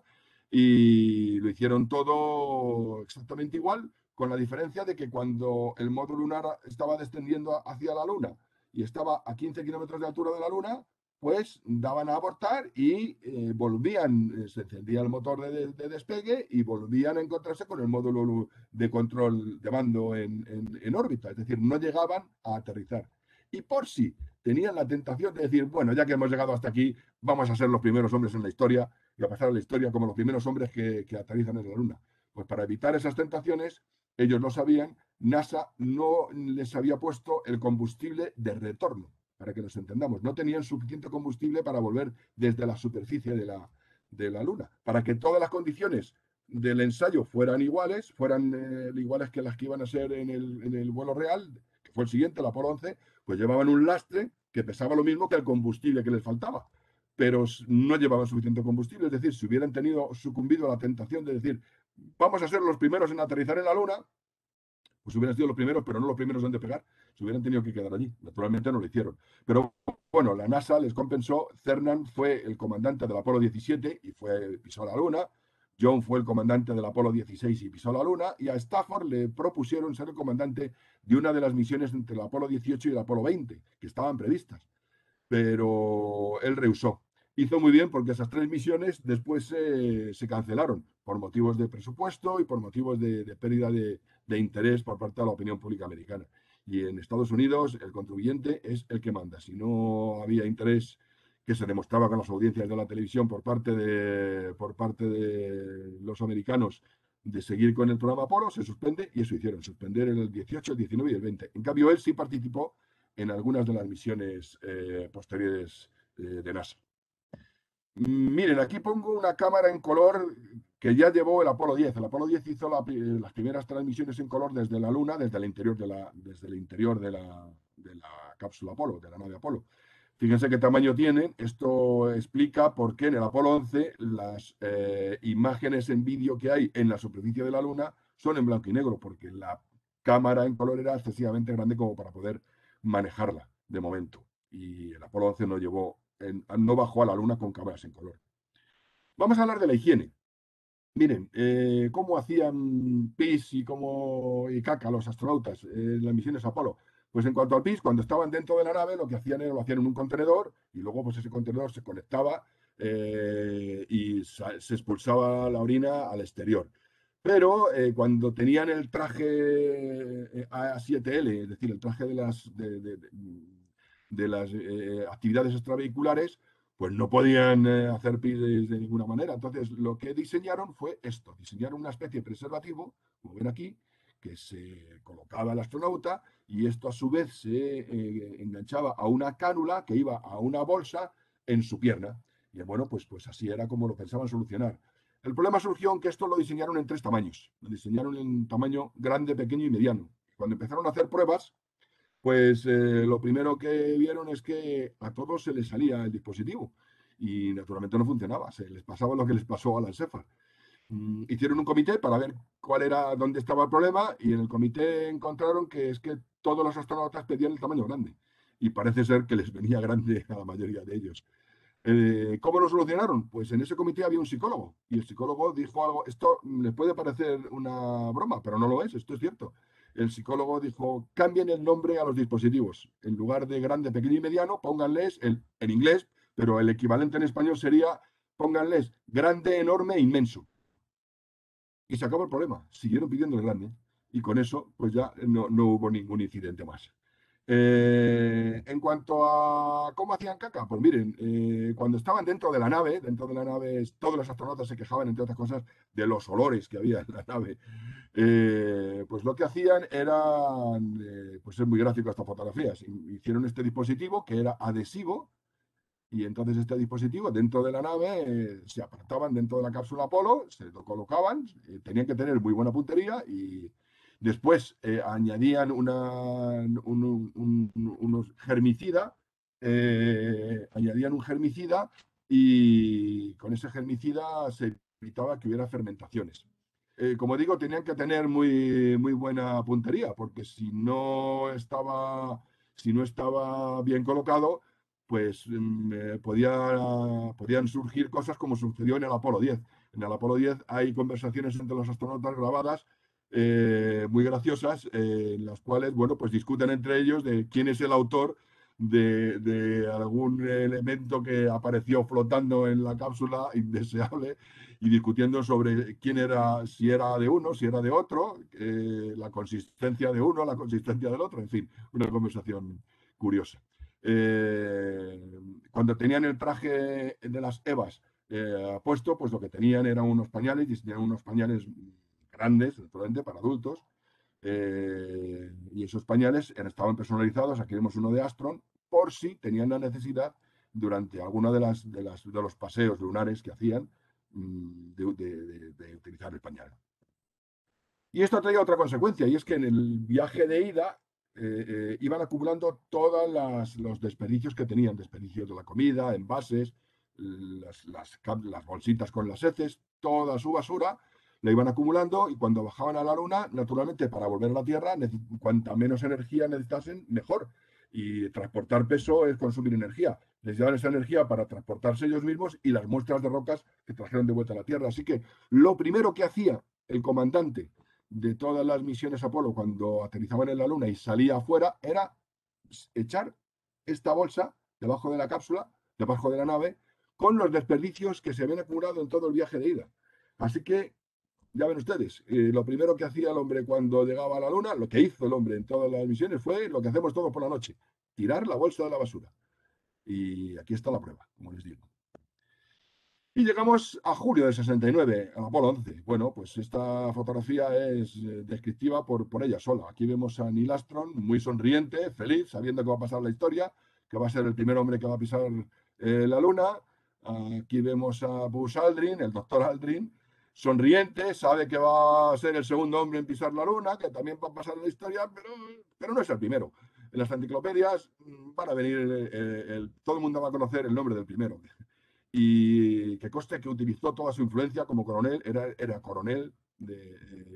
y lo hicieron todo exactamente igual, con la diferencia de que cuando el módulo lunar estaba descendiendo hacia la Luna y estaba a 15 kilómetros de altura de la Luna, pues daban a abortar y volvían, se encendía el motor de despegue y volvían a encontrarse con el módulo de control de mando en órbita, es decir, no llegaban a aterrizar. Y por si tenían la tentación de decir, bueno, ya que hemos llegado hasta aquí, vamos a ser los primeros hombres en la historia y a pasar a la historia como los primeros hombres que aterrizan en la Luna. Pues para evitar esas tentaciones, ellos lo sabían, NASA no les había puesto el combustible de retorno, para que nos entendamos. No tenían suficiente combustible para volver desde la superficie de la Luna, para que todas las condiciones del ensayo fueran iguales que las que iban a ser en el vuelo real, que fue el siguiente, el Apolo 11, pues llevaban un lastre que pesaba lo mismo que el combustible que les faltaba, pero no llevaban suficiente combustible. Es decir, si hubieran sucumbido a la tentación de decir, vamos a ser los primeros en aterrizar en la Luna, pues hubieran sido los primeros, pero no los primeros en despegar, se hubieran tenido que quedar allí. Naturalmente no lo hicieron. Pero bueno, la NASA les compensó. Cernan fue el comandante del Apolo 17 y pisó la Luna. John fue el comandante del Apolo 16 y pisó la Luna. Y a Stafford le propusieron ser el comandante de una de las misiones entre el Apolo 18 y el Apolo 20, que estaban previstas. Pero él rehusó. Hizo muy bien, porque esas 3 misiones después se cancelaron por motivos de presupuesto y por motivos de pérdida de interés por parte de la opinión pública americana. Y en Estados Unidos el contribuyente es el que manda. Si no había interés, que se demostraba con las audiencias de la televisión por parte de los americanos, de seguir con el programa Apolo, se suspende, y eso hicieron, suspender el 18, el 19 y el 20. En cambio, él sí participó en algunas de las misiones posteriores de NASA. Miren, aquí pongo una cámara en color que ya llevó el Apolo 10. El Apolo 10 hizo las primeras transmisiones en color desde la Luna, desde el interior de la cápsula Apolo, de la nave Apolo. Fíjense qué tamaño tienen. Esto explica por qué en el Apolo 11 las imágenes en vídeo que hay en la superficie de la Luna son en blanco y negro, porque la cámara en color era excesivamente grande como para poder manejarla de momento. Y el Apolo 11 no bajó a la Luna con cámaras en color. Vamos a hablar de la higiene. Miren, cómo hacían pis y caca los astronautas en las misiones Apolo. Pues en cuanto al pis, cuando estaban dentro de la nave, lo que hacían era lo hacían en un contenedor, y luego pues ese contenedor se conectaba y se expulsaba la orina al exterior. Pero cuando tenían el traje A7L, es decir, el traje de las actividades extravehiculares, pues no podían hacer pis de ninguna manera. Entonces, lo que diseñaron fue esto: diseñaron una especie de preservativo, como ven aquí, que se colocaba el astronauta, y esto a su vez se enganchaba a una cánula que iba a una bolsa en su pierna. Y bueno, pues así era como lo pensaban solucionar. El problema surgió en que esto lo diseñaron en 3 tamaños. Lo diseñaron en tamaño grande, pequeño y mediano. Cuando empezaron a hacer pruebas, pues lo primero que vieron es que a todos se les salía el dispositivo y naturalmente no funcionaba. Se les pasaba lo que les pasó a la Cepheid. Hicieron un comité para ver dónde estaba el problema, y en el comité encontraron que es que todos los astronautas pedían el tamaño grande, y parece ser que les venía grande a la mayoría de ellos. ¿Cómo lo solucionaron? Pues en ese comité había un psicólogo, y el psicólogo dijo algo. Esto les puede parecer una broma, pero no lo es, esto es cierto. El psicólogo dijo: cambien el nombre a los dispositivos. En lugar de grande, pequeño y mediano, pónganles en inglés, pero el equivalente en español sería: pónganles grande, enorme e inmenso. Y se acabó el problema. Siguieron pidiendo el grande, y con eso pues ya no hubo ningún incidente más. En cuanto a cómo hacían caca, pues miren, cuando estaban dentro de la nave, todos los astronautas se quejaban, entre otras cosas, de los olores que había en la nave. Pues lo que hacían era, pues es muy gráfico estas fotografías. Hicieron este dispositivo que era adhesivo, Y entonces este dispositivo dentro de la nave se apartaban dentro de la cápsula Apolo, se lo colocaban, tenían que tener muy buena puntería y después añadían unos germicida, añadían un germicida y con ese germicida se evitaba que hubiera fermentaciones. Como digo, tenían que tener muy buena puntería, porque si no estaba bien colocado, pues podían surgir cosas como sucedió en el Apolo 10. En el Apolo 10 hay conversaciones entre los astronautas grabadas muy graciosas, en las cuales, bueno, pues discuten entre ellos de quién es el autor de algún elemento que apareció flotando en la cápsula indeseable y discutiendo sobre quién era, si era de uno, si era de otro, la consistencia de uno, la consistencia del otro, en fin, una conversación curiosa. Cuando tenían el traje de las EVAs puesto, pues lo que tenían eran unos pañales, y tenían unos pañales grandes, naturalmente, para adultos, y esos pañales estaban personalizados. Aquí vemos uno de Astron, por si tenían la necesidad durante alguno de los paseos lunares que hacían de utilizar el pañal. Y esto traía otra consecuencia, y es que en el viaje de ida iban acumulando todos los desperdicios que tenían, desperdicios de la comida, envases, las bolsitas con las heces, toda su basura, la iban acumulando y cuando bajaban a la Luna, naturalmente para volver a la Tierra, cuanta menos energía necesitasen, mejor. Y transportar peso es consumir energía. Les llevan esa energía para transportarse ellos mismos y las muestras de rocas que trajeron de vuelta a la Tierra. Así que lo primero que hacía el comandante de todas las misiones Apolo cuando aterrizaban en la Luna y salía afuera era echar esta bolsa debajo de la cápsula, debajo de la nave, con los desperdicios que se habían acumulado en todo el viaje de ida. Así que, ya ven ustedes, lo primero que hacía el hombre cuando llegaba a la Luna, lo que hizo el hombre en todas las misiones fue lo que hacemos todos por la noche, tirar la bolsa de la basura. Y aquí está la prueba, como les digo. Y llegamos a julio del 69, al Apolo 11. Bueno, pues esta fotografía es descriptiva por ella sola. Aquí vemos a Neil Armstrong muy sonriente, feliz, sabiendo que va a pasar la historia, que va a ser el primer hombre que va a pisar la Luna. Aquí vemos a Buzz Aldrin, el doctor Aldrin, sonriente, sabe que va a ser el segundo hombre en pisar la Luna, que también va a pasar la historia, pero no es el primero. En las enciclopedias van a venir, todo el mundo va a conocer el nombre del primero. Y que conste que utilizó toda su influencia como coronel, era coronel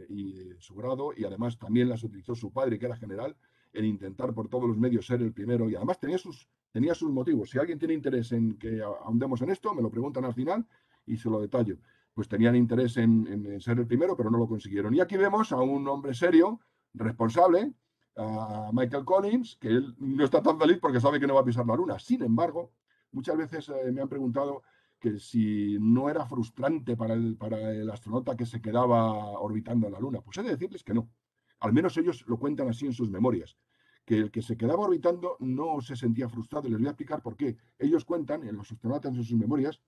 y su grado, y además también las utilizó su padre, que era general, en intentar por todos los medios ser el primero, y además tenía sus motivos. Si alguien tiene interés en que ahondemos en esto, me lo preguntan al final y se lo detallo. Pues tenían interés en ser el primero, pero no lo consiguieron. Y aquí vemos a un hombre serio, responsable, a Michael Collins, que él no está tan feliz porque sabe que no va a pisar la Luna. Sin embargo, muchas veces me han preguntado que si no era frustrante para el astronauta que se quedaba orbitando en la Luna. Pues he de decirles que no. Al menos ellos lo cuentan así en sus memorias. Que el que se quedaba orbitando no se sentía frustrado. Y les voy a explicar por qué. Ellos cuentan, en los astronautas en sus memorias,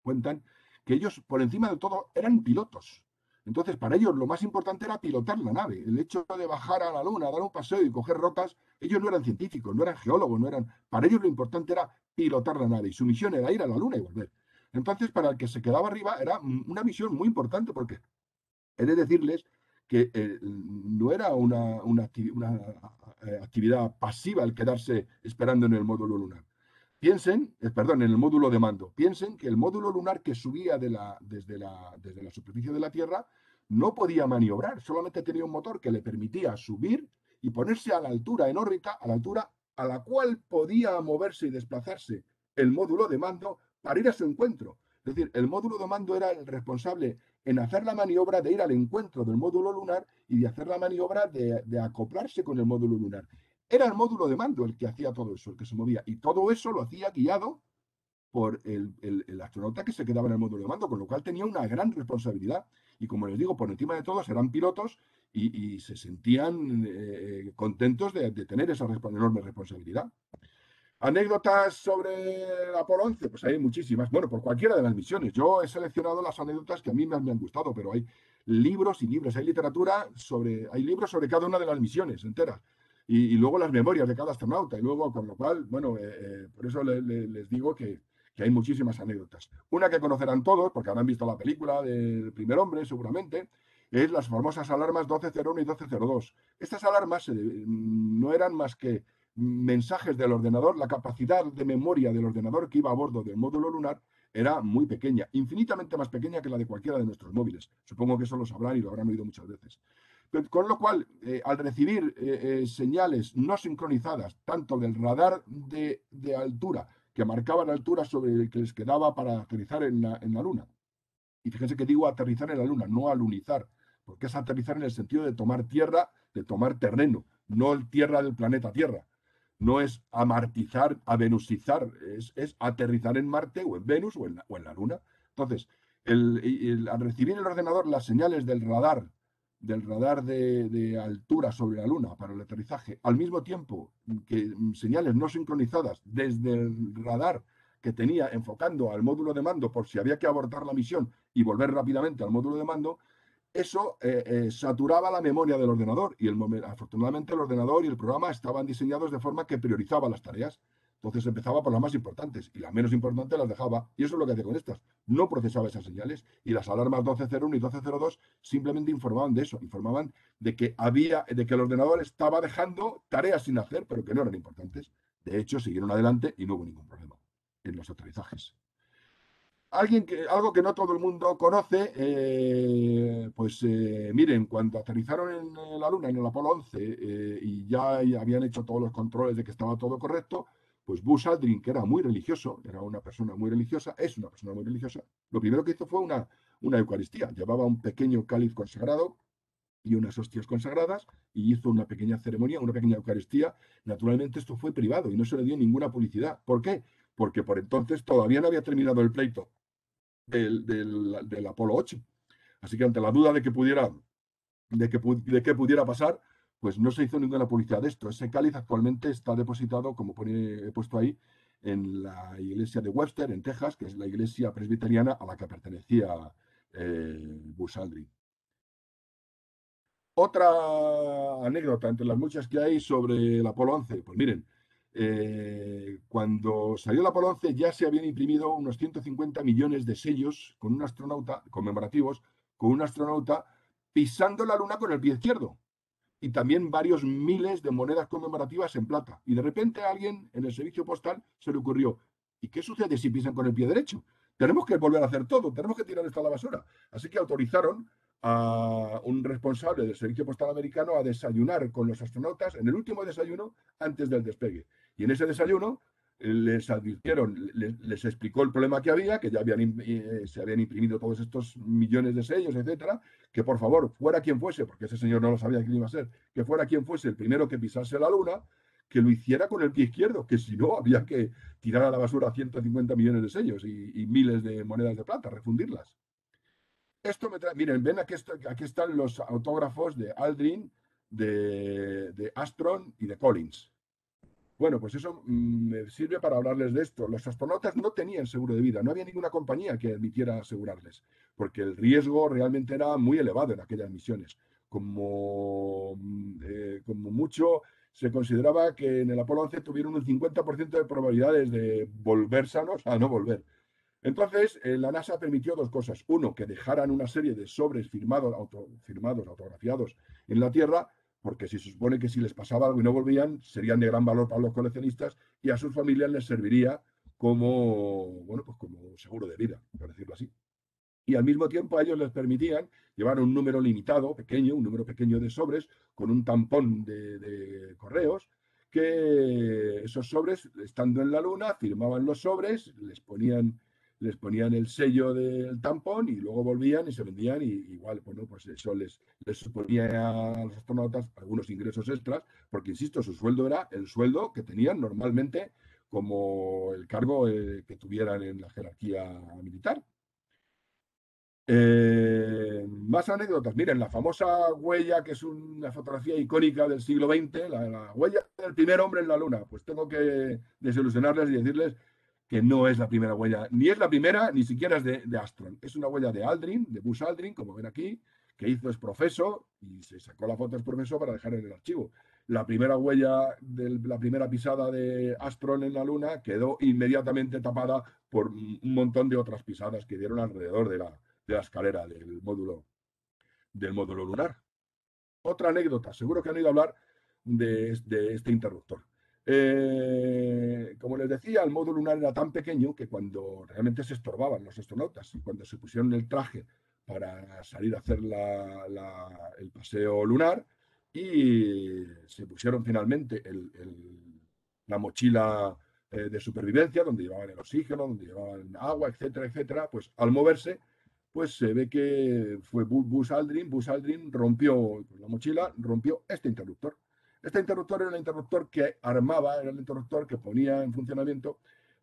cuentan que ellos, por encima de todo, eran pilotos. Entonces, para ellos lo más importante era pilotar la nave. El hecho de bajar a la Luna, dar un paseo y coger rocas, ellos no eran científicos, no eran geólogos, no eran. Para ellos lo importante era pilotar la nave y su misión era ir a la Luna y volver. Entonces, para el que se quedaba arriba era una misión muy importante porque he de decirles que no era una actividad pasiva el quedarse esperando en el módulo lunar. Piensen, perdón, en el módulo de mando. Piensen que el módulo lunar que subía desde la superficie de la Tierra no podía maniobrar, solamente tenía un motor que le permitía subir y ponerse a la altura en órbita, a la altura a la cual podía moverse y desplazarse el módulo de mando para ir a su encuentro. Es decir, el módulo de mando era el responsable en hacer la maniobra de ir al encuentro del módulo lunar y de hacer la maniobra de acoplarse con el módulo lunar. Era el módulo de mando el que hacía todo eso, el que se movía. Y todo eso lo hacía guiado por el astronauta que se quedaba en el módulo de mando, con lo cual tenía una gran responsabilidad. Y como les digo, por encima de todos eran pilotos y se sentían contentos de tener esa enorme responsabilidad. Anécdotas sobre el Apolo 11, pues hay muchísimas. Bueno, por cualquiera de las misiones. Yo he seleccionado las anécdotas que a mí me han gustado, pero hay libros y libros, hay literatura hay libros sobre cada una de las misiones enteras. y luego las memorias de cada astronauta. Y luego, con lo cual, bueno, por eso les digo que hay muchísimas anécdotas. Una que conocerán todos, porque habrán visto la película del primer hombre, seguramente, es las famosas alarmas 1201 y 1202. Estas alarmas no eran más que mensajes del ordenador. La capacidad de memoria del ordenador que iba a bordo del módulo lunar era muy pequeña, infinitamente más pequeña que la de cualquiera de nuestros móviles. Supongo que eso lo sabrán y lo habrán oído muchas veces. Con lo cual, al recibir señales no sincronizadas, tanto del radar de altura, que marcaba la altura sobre el que les quedaba para aterrizar en la Luna. Y fíjense que digo aterrizar en la Luna, no alunizar, porque es aterrizar en el sentido de tomar tierra, de tomar terreno, no el tierra del planeta Tierra. No es amartizar, avenusizar, es aterrizar en Marte o en Venus o en la Luna. Entonces, al recibir el ordenador las señales del radar de altura sobre la Luna para el aterrizaje, al mismo tiempo que señales no sincronizadas desde el radar que tenía enfocando al módulo de mando por si había que abortar la misión y volver rápidamente al módulo de mando, eso saturaba la memoria del ordenador y afortunadamente el ordenador y el programa estaban diseñados de forma que priorizaba las tareas. Entonces empezaba por las más importantes y las menos importantes las dejaba. Y eso es lo que hacía con estas. No procesaba esas señales. Y las alarmas 1201 y 1202 simplemente informaban de eso. Informaban de que el ordenador estaba dejando tareas sin hacer, pero que no eran importantes. De hecho, siguieron adelante y no hubo ningún problema en los aterrizajes. Algo que no todo el mundo conoce, miren, cuando aterrizaron en la Luna, en el Apolo 11, y ya habían hecho todos los controles de que estaba todo correcto, pues Buzz Aldrin, que era muy religioso, era una persona muy religiosa, es una persona muy religiosa, lo primero que hizo fue una Eucaristía. Llevaba un pequeño cáliz consagrado y unas hostias consagradas y hizo una pequeña ceremonia, una pequeña Eucaristía. Naturalmente esto fue privado y no se le dio ninguna publicidad. ¿Por qué? Porque por entonces todavía no había terminado el pleito del Apolo 8. Así que ante la duda de que pudiera pasar, pues no se hizo ninguna publicidad de esto. Ese cáliz actualmente está depositado, como he puesto ahí, en la iglesia de Webster, en Texas, que es la iglesia presbiteriana a la que pertenecía Buzz Aldrin. Otra anécdota entre las muchas que hay sobre el Apolo 11. Pues miren, cuando salió el Apolo 11 ya se habían imprimido unos 150 millones de sellos con un astronauta, conmemorativos, con un astronauta pisando la Luna con el pie izquierdo. Y también varios miles de monedas conmemorativas en plata. Y de repente a alguien en el servicio postal se le ocurrió, ¿y qué sucede si pisan con el pie derecho? Tenemos que volver a hacer todo, tenemos que tirar esto a la basura. Así que autorizaron a un responsable del servicio postal americano a desayunar con los astronautas en el último desayuno antes del despegue. Y en ese desayuno les advirtieron, les explicó el problema que había, que ya se habían imprimido todos estos millones de sellos, etcétera, que por favor, fuera quien fuese, porque ese señor no lo sabía quién iba a ser, que fuera quien fuese el primero que pisase la Luna, que lo hiciera con el pie izquierdo, que si no había que tirar a la basura 150 millones de sellos y miles de monedas de plata, refundirlas. Esto me trae, miren, ven aquí están los autógrafos de Aldrin, de Armstrong y de Collins. Bueno, pues eso me sirve para hablarles de esto. Los astronautas no tenían seguro de vida, no había ninguna compañía que admitiera asegurarles, porque el riesgo realmente era muy elevado en aquellas misiones. Como mucho se consideraba que en el Apolo 11 tuvieron un 50% de probabilidades de volver sanos a no volver. Entonces, la NASA permitió dos cosas. Uno, que dejaran una serie de sobres firmados, autografiados en la Tierra, porque se supone que si les pasaba algo y no volvían, serían de gran valor para los coleccionistas y a sus familias les serviría como, bueno, pues como seguro de vida, por decirlo así. Y al mismo tiempo a ellos les permitían llevar un número limitado, pequeño, un número pequeño de sobres con un tampón de correos, que esos sobres, estando en la Luna, firmaban los sobres, les ponían el sello del tampón y luego volvían y se vendían y igual, bueno, pues eso les suponía a los astronautas algunos ingresos extras, porque, insisto, su sueldo era el sueldo que tenían normalmente como el cargo que tuvieran en la jerarquía militar. Más anécdotas. Miren, la famosa huella, que es una fotografía icónica del siglo XX, la huella del primer hombre en la Luna. Pues tengo que desilusionarles y decirles que no es la primera huella, ni es la primera, ni siquiera es de Armstrong. Es una huella de Aldrin, de Buzz Aldrin, como ven aquí, que hizo es profeso y se sacó la foto es profeso para dejar en el archivo. la primera huella de la primera pisada de Armstrong en la Luna quedó inmediatamente tapada por un montón de otras pisadas que dieron alrededor de la escalera del módulo lunar. Otra anécdota, seguro que han oído hablar de este interruptor. Como les decía, el módulo lunar era tan pequeño que cuando realmente se estorbaban los astronautas y cuando se pusieron el traje para salir a hacer el paseo lunar y se pusieron finalmente la mochila de supervivencia, donde llevaban el oxígeno, donde llevaban agua, etcétera, etcétera, pues al moverse, pues se ve que fue Buzz Aldrin. Buzz Aldrin rompió la mochila, rompió este interruptor. Este interruptor era el interruptor que armaba, era el interruptor que ponía en funcionamiento,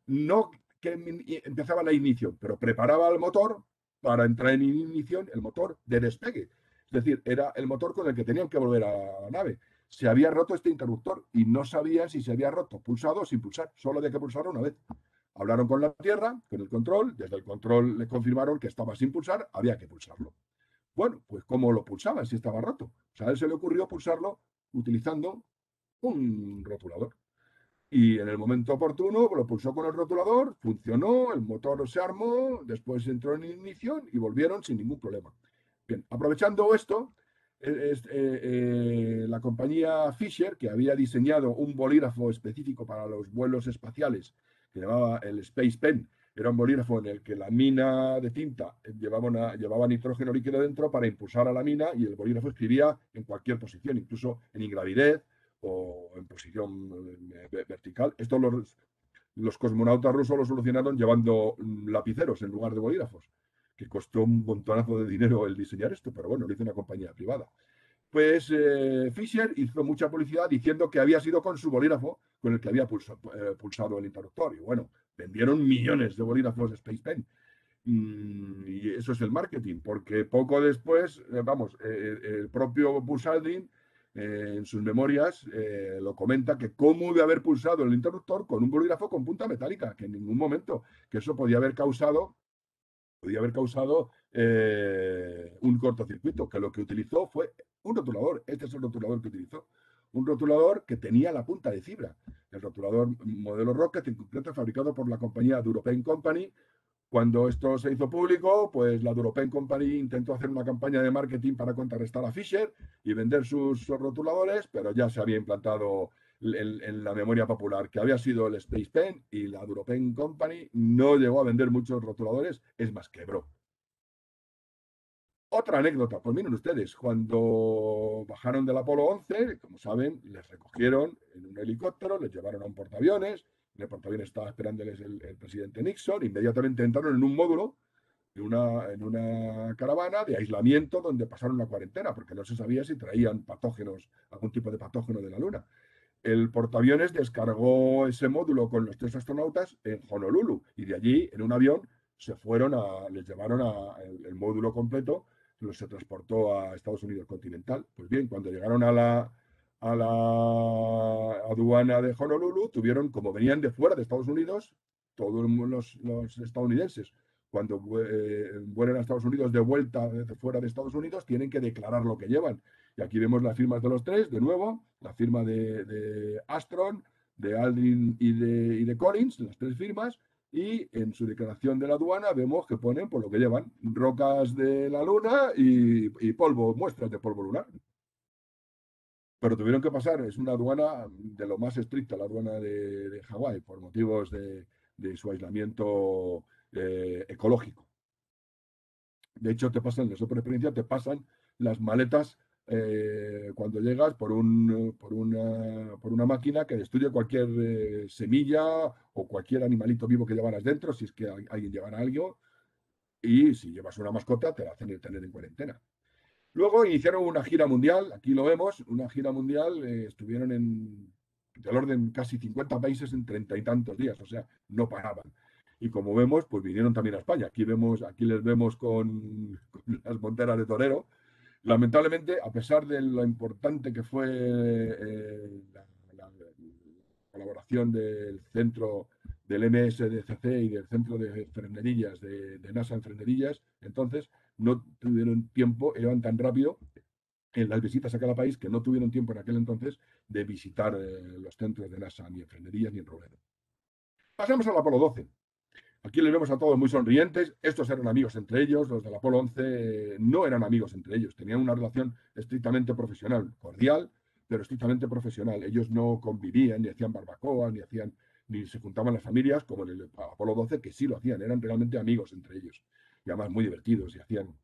no que empezaba la ignición, pero preparaba el motor para entrar en ignición, el motor de despegue. Es decir, era el motor con el que tenían que volver a la nave. Se había roto este interruptor y no sabían si se había roto pulsado o sin pulsar, solo había que pulsarlo una vez. Hablaron con la Tierra, con el control, desde el control le confirmaron que estaba sin pulsar, había que pulsarlo. Bueno, pues ¿cómo lo pulsaban si estaba roto? O sea, a él se le ocurrió pulsarlo utilizando un rotulador. Y en el momento oportuno lo pulsó con el rotulador, funcionó, el motor se armó, después entró en ignición y volvieron sin ningún problema. Bien, aprovechando esto, la compañía Fisher, que había diseñado un bolígrafo específico para los vuelos espaciales, que llamaba el Space Pen, era un bolígrafo en el que la mina de tinta llevaba nitrógeno líquido dentro para impulsar a la mina y el bolígrafo escribía en cualquier posición, incluso en ingravidez o en posición vertical. Esto los cosmonautas rusos lo solucionaron llevando lapiceros en lugar de bolígrafos, que costó un montonazo de dinero el diseñar esto, pero bueno, lo hizo una compañía privada. Pues Fisher hizo mucha publicidad diciendo que había sido con su bolígrafo con el que había pulsado el interruptor. Y bueno, vendieron millones de bolígrafos de Space Pen. Y eso es el marketing, porque poco después, el propio Buzz Aldrin en sus memorias lo comenta que cómo de haber pulsado el interruptor con un bolígrafo con punta metálica, que en ningún momento, que eso podía haber causado un cortocircuito, que lo que utilizó fue un rotulador. Este es el rotulador que utilizó. Un rotulador que tenía la punta de fibra. El rotulador modelo Rocket, en concreto fabricado por la compañía Duropen Company. Cuando esto se hizo público, pues la Duropen Company intentó hacer una campaña de marketing para contrarrestar a Fisher y vender sus rotuladores, pero ya se había implantado en la memoria popular que había sido el Space Pen y la Duropen Company no llegó a vender muchos rotuladores, es más, quebró. Otra anécdota, pues miren ustedes, cuando bajaron del Apolo 11, como saben, les recogieron en un helicóptero, les llevaron a un portaaviones, en el portaaviones estaba esperándoles el presidente Nixon, inmediatamente entraron en un módulo, en una caravana de aislamiento donde pasaron la cuarentena, porque no se sabía si traían patógenos, algún tipo de patógeno de la Luna. El portaaviones descargó ese módulo con los 3 astronautas en Honolulu y de allí, en un avión, les llevaron el módulo completo, se transportó a Estados Unidos continental. Pues bien, cuando llegaron a la aduana de Honolulu, como venían de fuera de Estados Unidos, todos los estadounidenses, cuando vuelven a Estados Unidos de vuelta desde fuera de Estados Unidos, tienen que declarar lo que llevan. Y aquí vemos las firmas de los 3, de nuevo, la firma de Armstrong, de Aldrin y de Collins, las 3 firmas, y en su declaración de la aduana vemos que ponen por lo que llevan rocas de la Luna y polvo, muestras de polvo lunar. Pero tuvieron que pasar, es una aduana de lo más estricta, la aduana de Hawái, por motivos de su aislamiento ecológico. De hecho, por experiencia, te pasan las maletas cuando llegas por una máquina que destruye cualquier semilla o cualquier animalito vivo que llevaras dentro, si es que alguien llevara algo, y si llevas una mascota, te la hacen tener en cuarentena. Luego iniciaron una gira mundial, aquí lo vemos, una gira mundial, estuvieron del orden casi 50 países en 30 y tantos días, o sea, no paraban. Y como vemos, pues vinieron también a España. Aquí les vemos con las monteras de torero. Lamentablemente, a pesar de lo importante que fue la colaboración del centro del MSDCC y del centro de Frenderillas, de NASA en Frenderillas, entonces no tuvieron tiempo, iban tan rápido en las visitas a cada país que no tuvieron tiempo en aquel entonces de visitar los centros de NASA, ni en Frenerías ni en Robledo. Pasamos al Apolo 12. Aquí les vemos a todos muy sonrientes. Estos eran amigos entre ellos. Los del Apolo 11 no eran amigos entre ellos. Tenían una relación estrictamente profesional, cordial, pero estrictamente profesional. Ellos no convivían, ni hacían barbacoa, ni se juntaban las familias, como en el Apolo 12, que sí lo hacían. Eran realmente amigos entre ellos. Y además muy divertidos y hacían.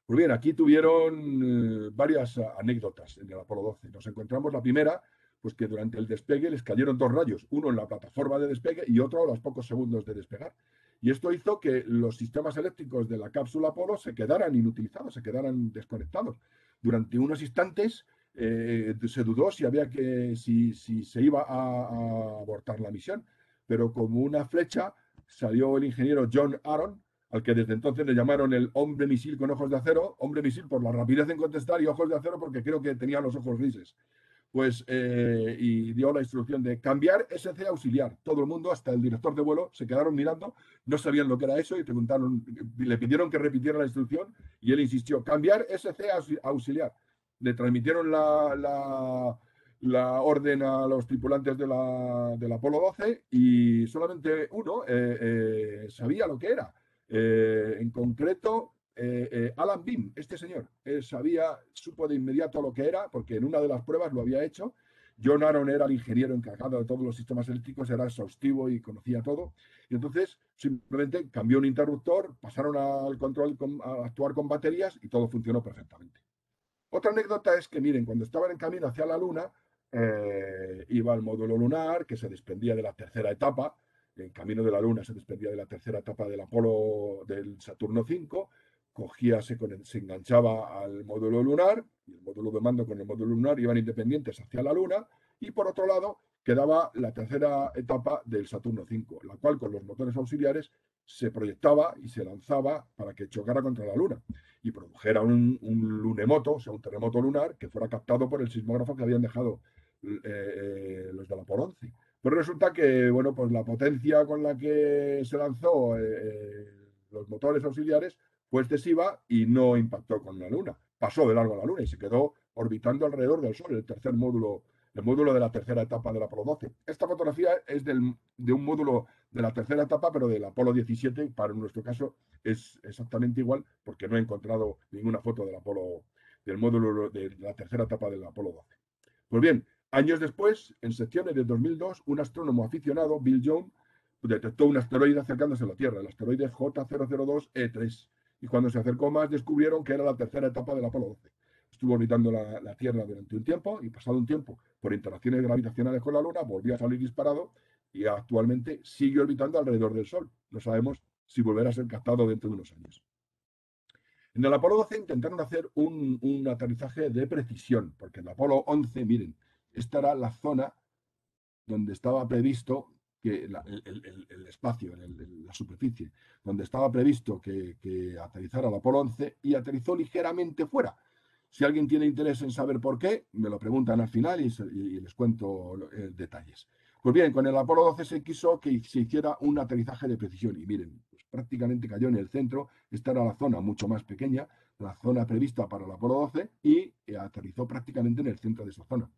Pues bien, aquí tuvieron varias anécdotas en el Apolo 12. Nos encontramos la primera, pues que durante el despegue les cayeron dos rayos, uno en la plataforma de despegue y otro a los pocos segundos de despegar. Y esto hizo que los sistemas eléctricos de la cápsula Apolo se quedaran inutilizados, se quedaran desconectados. Durante unos instantes se dudó si se iba a abortar la misión, pero como una flecha salió el ingeniero John Aaron, al que desde entonces le llamaron el hombre misil con ojos de acero, hombre misil por la rapidez en contestar y ojos de acero porque creo que tenía los ojos grises. Pues, y dio la instrucción de cambiar SC auxiliar. Todo el mundo, hasta el director de vuelo, se quedaron mirando, no sabían lo que era eso y preguntaron, le pidieron que repitiera la instrucción y él insistió, cambiar SC auxiliar. Le transmitieron la orden a los tripulantes del Apolo 12 y solamente uno sabía lo que era. En concreto, Alan Bean, este señor, supo de inmediato lo que era, porque en una de las pruebas lo había hecho. John Aaron era el ingeniero encargado de todos los sistemas eléctricos, era exhaustivo y conocía todo. Y entonces simplemente cambió un interruptor, pasaron al control, a actuar con baterías y todo funcionó perfectamente. Otra anécdota es que, miren, cuando estaban en camino hacia la Luna, iba el módulo lunar, que se desprendía de la tercera etapa. En camino de la Luna se desprendía de la tercera etapa del Apolo del Saturno V, se enganchaba al módulo lunar, y el módulo de mando con el módulo lunar iban independientes hacia la Luna, y por otro lado quedaba la tercera etapa del Saturno V, la cual con los motores auxiliares se proyectaba y se lanzaba para que chocara contra la Luna y produjera un lunemoto, o sea, un terremoto lunar, que fuera captado por el sismógrafo que habían dejado los del Apolo 11. Pero resulta que, bueno, pues la potencia con la que se lanzó los motores auxiliares fue excesiva y no impactó con la Luna. Pasó de largo a la Luna y se quedó orbitando alrededor del Sol, el módulo de la tercera etapa del Apolo 12. Esta fotografía es de un módulo de la tercera etapa, pero del Apolo 17, para nuestro caso es exactamente igual, porque no he encontrado ninguna foto del módulo de la tercera etapa del Apolo 12. Pues bien, años después, en septiembre de 2002, un astrónomo aficionado, Bill Jones, detectó un asteroide acercándose a la Tierra, el asteroide J002E3. Y cuando se acercó más, descubrieron que era la tercera etapa del Apolo 12. Estuvo orbitando la Tierra durante un tiempo y pasado un tiempo, por interacciones gravitacionales con la Luna, volvió a salir disparado y actualmente sigue orbitando alrededor del Sol. No sabemos si volverá a ser captado dentro de unos años. En el Apolo 12 intentaron hacer un aterrizaje de precisión, porque en el Apolo 11, miren, esta era la zona donde estaba previsto que el espacio, la superficie, donde estaba previsto que aterrizara el Apolo 11 y aterrizó ligeramente fuera. Si alguien tiene interés en saber por qué, me lo preguntan al final y les cuento detalles. Pues bien, con el Apolo 12 se quiso que se hiciera un aterrizaje de precisión y miren, pues prácticamente cayó en el centro. Esta era la zona mucho más pequeña, la zona prevista para el Apolo 12 y aterrizó prácticamente en el centro de esa zona.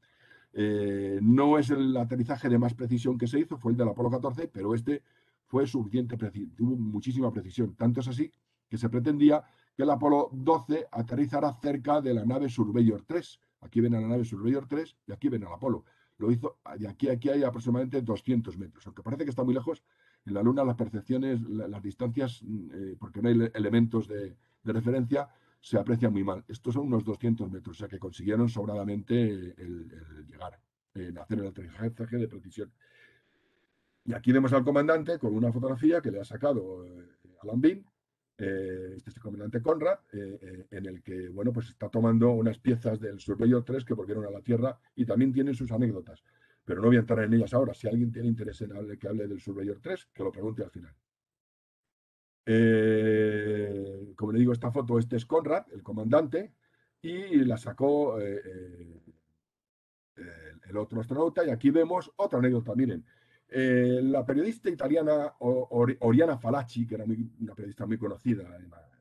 No es el aterrizaje de más precisión que se hizo, fue el del Apolo 14, pero este fue suficiente, tuvo muchísima precisión. Tanto es así que se pretendía que el Apolo 12 aterrizara cerca de la nave Surveyor 3. Aquí ven a la nave Surveyor 3 y aquí ven al Apolo. Lo hizo, de aquí a aquí hay aproximadamente 200 metros. Aunque parece que está muy lejos, en la Luna las percepciones, las distancias, porque no hay elementos de referencia, se aprecia muy mal. Estos son unos 200 metros, o sea que consiguieron sobradamente el llegar, hacer el aterrizaje de precisión. Y aquí vemos al comandante con una fotografía que le ha sacado Alan Bean, este es el comandante Conrad, en el que, bueno, pues está tomando unas piezas del Surveyor 3 que volvieron a la Tierra y también tienen sus anécdotas. Pero no voy a entrar en ellas ahora. Si alguien tiene interés en que hable del Surveyor 3, que lo pregunte al final. Como le digo, esta foto, este es Conrad, el comandante, y la sacó el otro astronauta. Y aquí vemos otra anécdota. Miren, la periodista italiana Oriana Falacci, que era una periodista muy conocida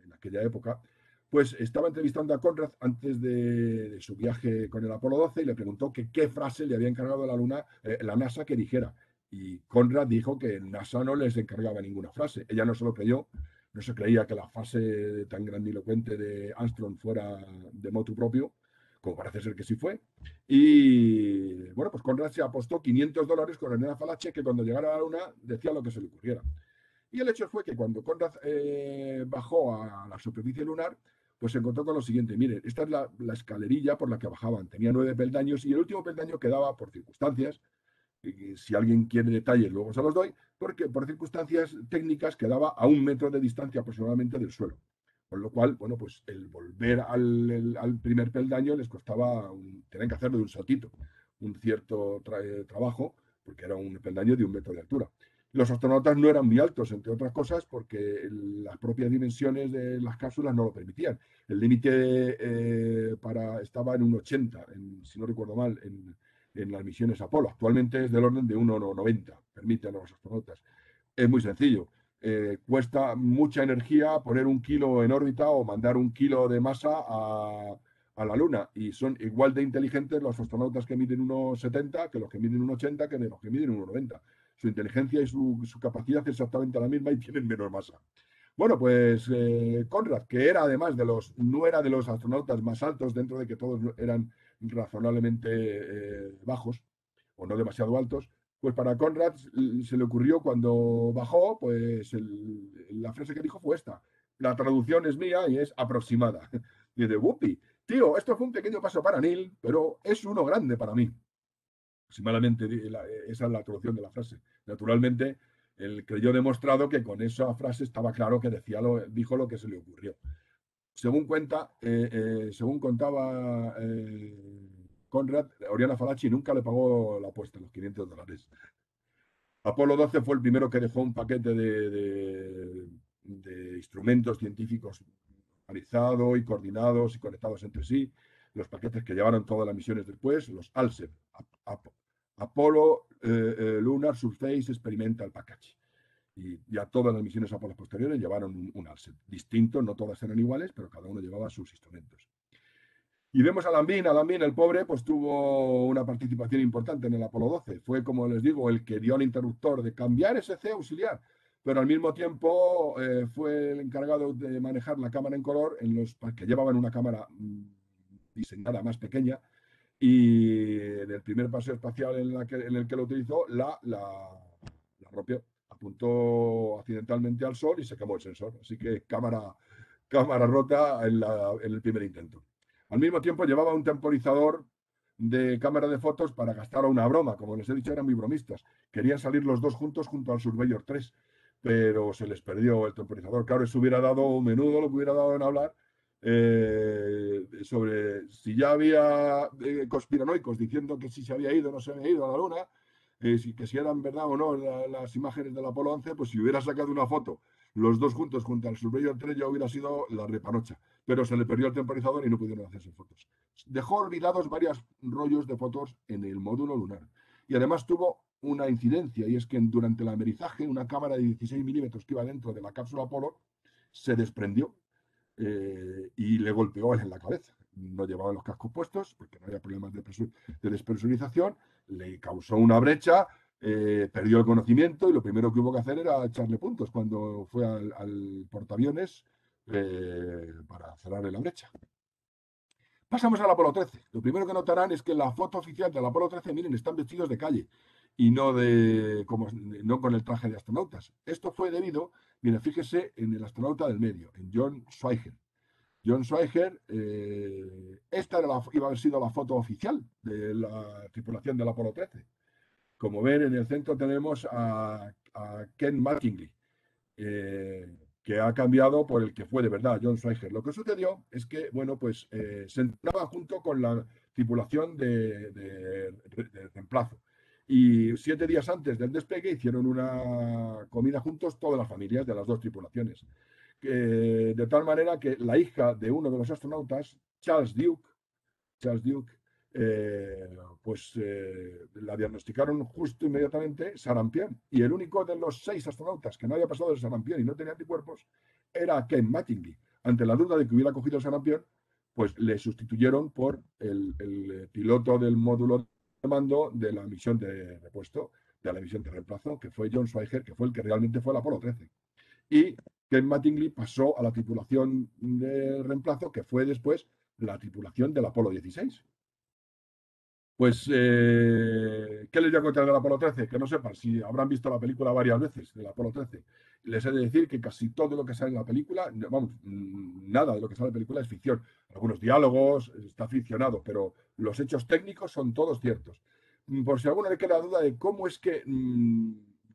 en aquella época, pues estaba entrevistando a Conrad antes de su viaje con el Apolo 12 y le preguntó que qué frase le había encargado la NASA que dijera. Y Conrad dijo que NASA no les encargaba ninguna frase. Ella no se lo creyó, no se creía que la frase tan grandilocuente de Armstrong fuera de motu propio, como parece ser que sí fue. Y bueno, pues Conrad se apostó $500 con Elena Falache que cuando llegara a la Luna decía lo que se le ocurriera. Y el hecho fue que cuando Conrad bajó a la superficie lunar, pues se encontró con lo siguiente. Miren, esta es la escalerilla por la que bajaban. Tenía 9 peldaños y el último peldaño quedaba por circunstancias. Y si alguien quiere detalles, luego se los doy, porque por circunstancias técnicas quedaba a 1 metro de distancia aproximadamente del suelo. Con lo cual, bueno, pues el volver al primer peldaño les costaba, tenían que hacerlo de un saltito, un cierto trabajo, porque era un peldaño de 1 metro de altura. Los astronautas no eran muy altos, entre otras cosas, porque las propias dimensiones de las cápsulas no lo permitían. El límite estaba en un 80, si no recuerdo mal, en las misiones Apolo. Actualmente es del orden de 1,90, permiten a los astronautas. Es muy sencillo. Cuesta mucha energía poner 1 kilo en órbita o mandar 1 kilo de masa a la Luna. Y son igual de inteligentes los astronautas que miden 1,70 que los que miden 1,80 que de los que miden 1,90. Su inteligencia y su capacidad es exactamente la misma y tienen menos masa. Bueno, pues Conrad, que era además no era de los astronautas más altos, dentro de que todos eran razonablemente bajos o no demasiado altos, pues para Conrad se le ocurrió cuando bajó, pues la frase que dijo fue esta. La traducción es mía y es aproximada. Dice, Whoopi, tío, esto fue un pequeño paso para Neil, pero es uno grande para mí. Aproximadamente esa es la traducción de la frase. Naturalmente, él creyó demostrado que con esa frase estaba claro que dijo lo que se le ocurrió. Según contaba Conrad, Oriana Falachi nunca le pagó la apuesta, los $500. Apolo 12 fue el primero que dejó un paquete de instrumentos científicos organizados y coordinados y conectados entre sí. Los paquetes que llevaron todas las misiones después, los ALSEP, Apollo Lunar Surface Experimental Package. Y ya todas las misiones Apolo posteriores llevaron un ALSEP distinto, no todas eran iguales, pero cada uno llevaba sus instrumentos. Y vemos a Lambín, el pobre, pues tuvo una participación importante en el Apolo 12. Fue, como les digo, el que dio el interruptor de cambiar ese C auxiliar, pero al mismo tiempo fue el encargado de manejar la cámara en color, que llevaban una cámara diseñada más pequeña, y en el primer paseo espacial en el que lo utilizó, la rompió. Apuntó accidentalmente al sol y se quemó el sensor. Así que cámara rota en el primer intento. Al mismo tiempo llevaba un temporizador de cámara de fotos para gastar a una broma. Como les he dicho, eran muy bromistas. Querían salir los dos juntos junto al Surveyor 3, pero se les perdió el temporizador. Claro, eso hubiera dado menudo, lo que hubiera dado en hablar sobre si ya había conspiranoicos diciendo que si se había ido o no se había ido a la Luna, que si eran verdad o no las imágenes del Apolo 11, pues si hubiera sacado una foto los dos juntos junto al Surveyor 3 ya hubiera sido la repanocha, pero se le perdió el temporizador y no pudieron hacerse fotos. Dejó olvidados varios rollos de fotos en el módulo lunar y además tuvo una incidencia, y es que durante el amerizaje una cámara de 16 milímetros que iba dentro de la cápsula Apolo se desprendió y le golpeó en la cabeza. No llevaba los cascos puestos porque no había problemas de despresurización, le causó una brecha, perdió el conocimiento y lo primero que hubo que hacer era echarle puntos cuando fue al portaaviones para cerrarle la brecha. Pasamos al Apolo 13. Lo primero que notarán es que la foto oficial del Apolo 13, miren, están vestidos de calle y no con el traje de astronautas. Esto fue debido, miren, fíjese en el astronauta del medio, en John Schweiger. John Schweiger, esta iba a haber sido la foto oficial de la tripulación del Apolo 13. Como ven, en el centro tenemos a Ken Mattingly, que ha cambiado por el que fue de verdad, John Schweiger. Lo que sucedió es que, bueno, pues se entraba junto con la tripulación de reemplazo. Y 7 días antes del despegue hicieron una comida juntos todas las familias de las dos tripulaciones. De tal manera que la hija de uno de los astronautas, Charles Duke, la diagnosticaron justo inmediatamente sarampión. Y el único de los 6 astronautas que no había pasado del sarampión y no tenía anticuerpos era Ken Mattingly. ante la duda de que hubiera cogido el sarampión, pues le sustituyeron por el piloto del módulo de mando de la misión de repuesto, de la misión de reemplazo, que fue John Schweiger, que fue el que realmente fue el Apolo 13. Y Ken Mattingly pasó a la tripulación de reemplazo, que fue después la tripulación del Apolo 16. Pues, ¿qué les voy a contar del Apolo 13? Que no sepan, si habrán visto la película varias veces del Apolo 13. Les he de decir que casi todo lo que sale en la película, vamos, nada de lo que sale en la película es ficción. Algunos diálogos está ficcionado, pero los hechos técnicos son todos ciertos. Por si a alguno le queda duda de cómo es que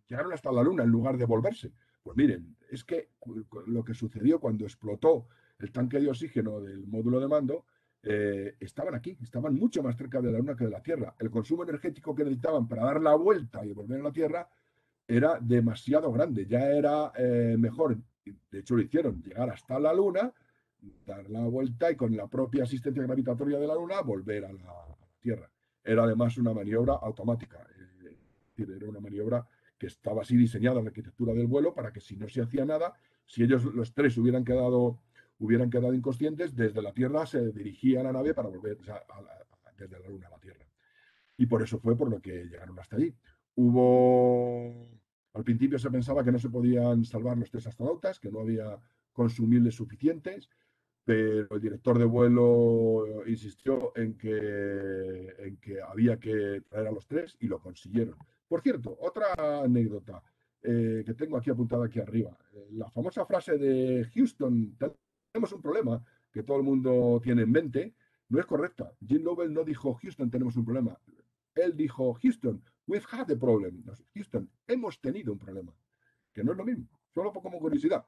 llegaron hasta la Luna en lugar de volverse. Pues miren, es que lo que sucedió cuando explotó el tanque de oxígeno del módulo de mando, estaban aquí, estaban mucho más cerca de la Luna que de la Tierra. El consumo energético que necesitaban para dar la vuelta y volver a la Tierra era demasiado grande, ya era mejor, de hecho lo hicieron, llegar hasta la Luna, dar la vuelta y con la propia asistencia gravitatoria de la Luna volver a la Tierra. Era además una maniobra automática, era una maniobra que estaba así diseñada en la arquitectura del vuelo para que si no se hacía nada, si ellos los tres hubieran quedado inconscientes, desde la Tierra se dirigía a la nave para volver desde la Luna a la Tierra. Y por eso fue por lo que llegaron hasta allí. Al principio se pensaba que no se podían salvar los 3 astronautas, que no había consumibles suficientes, pero el director de vuelo insistió en que había que traer a los 3 y lo consiguieron. Por cierto, otra anécdota que tengo aquí apuntada aquí arriba. La famosa frase de Houston, tenemos un problema que todo el mundo tiene en mente, no es correcta. Jim Lovell no dijo Houston, tenemos un problema. Él dijo Houston, we've had a problem. Houston, hemos tenido un problema. Que no es lo mismo, solo como curiosidad.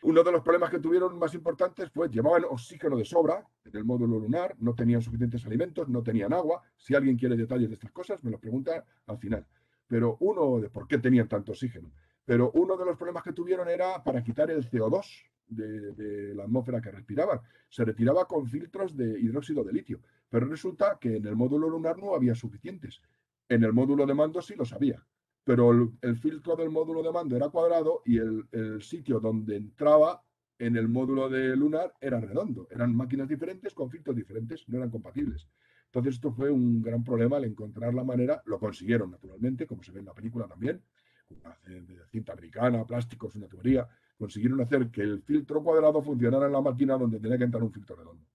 Uno de los problemas que tuvieron más importantes fue llevaban oxígeno de sobra en el módulo lunar, no tenían suficientes alimentos, no tenían agua. Si alguien quiere detalles de estas cosas, me lo pregunta al final. Pero uno de por qué tenían tanto oxígeno. Pero uno de los problemas que tuvieron era para quitar el CO2 de la atmósfera que respiraban. Se retiraba con filtros de hidróxido de litio. Pero resulta que en el módulo lunar no había suficientes. En el módulo de mando sí los había. Pero el filtro del módulo de mando era cuadrado y el sitio donde entraba en el módulo de lunar era redondo. Eran máquinas diferentes con filtros diferentes, no eran compatibles. Entonces esto fue un gran problema al encontrar la manera. Lo consiguieron naturalmente, como se ve en la película también, de cinta americana, plásticos, una tubería. Consiguieron hacer que el filtro cuadrado funcionara en la máquina donde tenía que entrar un filtro redondo.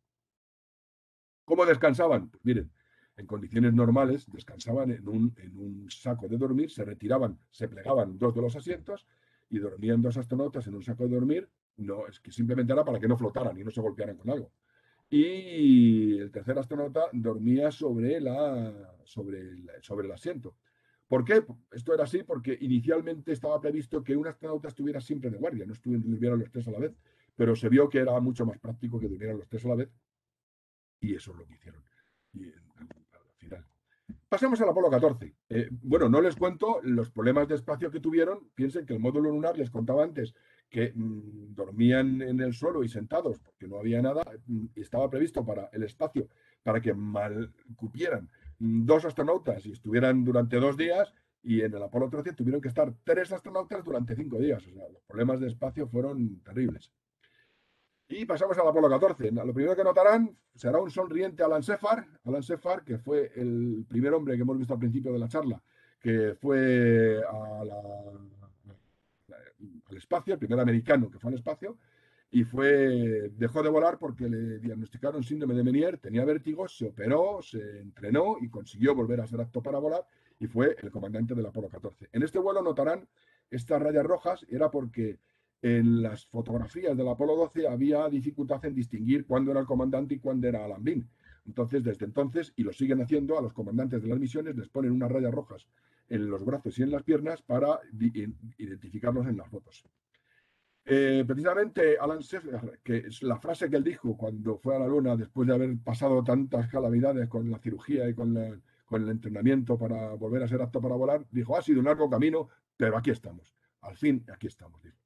¿Cómo descansaban? Pues miren, en condiciones normales descansaban en un saco de dormir, se retiraban, se plegaban 2 de los asientos y dormían 2 astronautas en un saco de dormir. No, es que simplemente era para que no flotaran y no se golpearan con algo. Y el tercer astronauta dormía sobre el asiento. ¿Por qué? Esto era así porque inicialmente estaba previsto que un astronauta estuviera siempre de guardia, no durmieran los 3 a la vez, pero se vio que era mucho más práctico que durmieran los 3 a la vez y eso es lo que hicieron. Y al final. Pasemos al Apolo 14. Bueno, no les cuento los problemas de espacio que tuvieron. Piensen que el módulo lunar, les contaba antes, que dormían en el suelo y sentados porque no había nada. Estaba previsto para el espacio, para que mal cupieran 2 astronautas y estuvieran durante 2 días. Y en el Apolo 13 tuvieron que estar 3 astronautas durante 5 días. O sea, los problemas de espacio fueron terribles. Y pasamos al Apolo 14. Lo primero que notarán será un sonriente Alan Shepard, que fue el primer hombre que hemos visto al principio de la charla, que fue al espacio, el primer americano que fue al espacio, y dejó de volar porque le diagnosticaron síndrome de Meniere, tenía vértigo, se operó, se entrenó y consiguió volver a ser apto para volar, y fue el comandante del Apolo 14. En este vuelo notarán estas rayas rojas, era porque en las fotografías del Apolo 12 había dificultad en distinguir cuándo era el comandante y cuándo era Alan Bean. Entonces, desde entonces, y lo siguen haciendo, a los comandantes de las misiones les ponen unas rayas rojas en los brazos y en las piernas para identificarlos en las fotos. Precisamente Alan Shepard, que es la frase que él dijo cuando fue a la Luna después de haber pasado tantas calamidades con la cirugía y con el entrenamiento para volver a ser apto para volar, dijo, ha sido un largo camino, pero aquí estamos. Al fin, aquí estamos, dijo.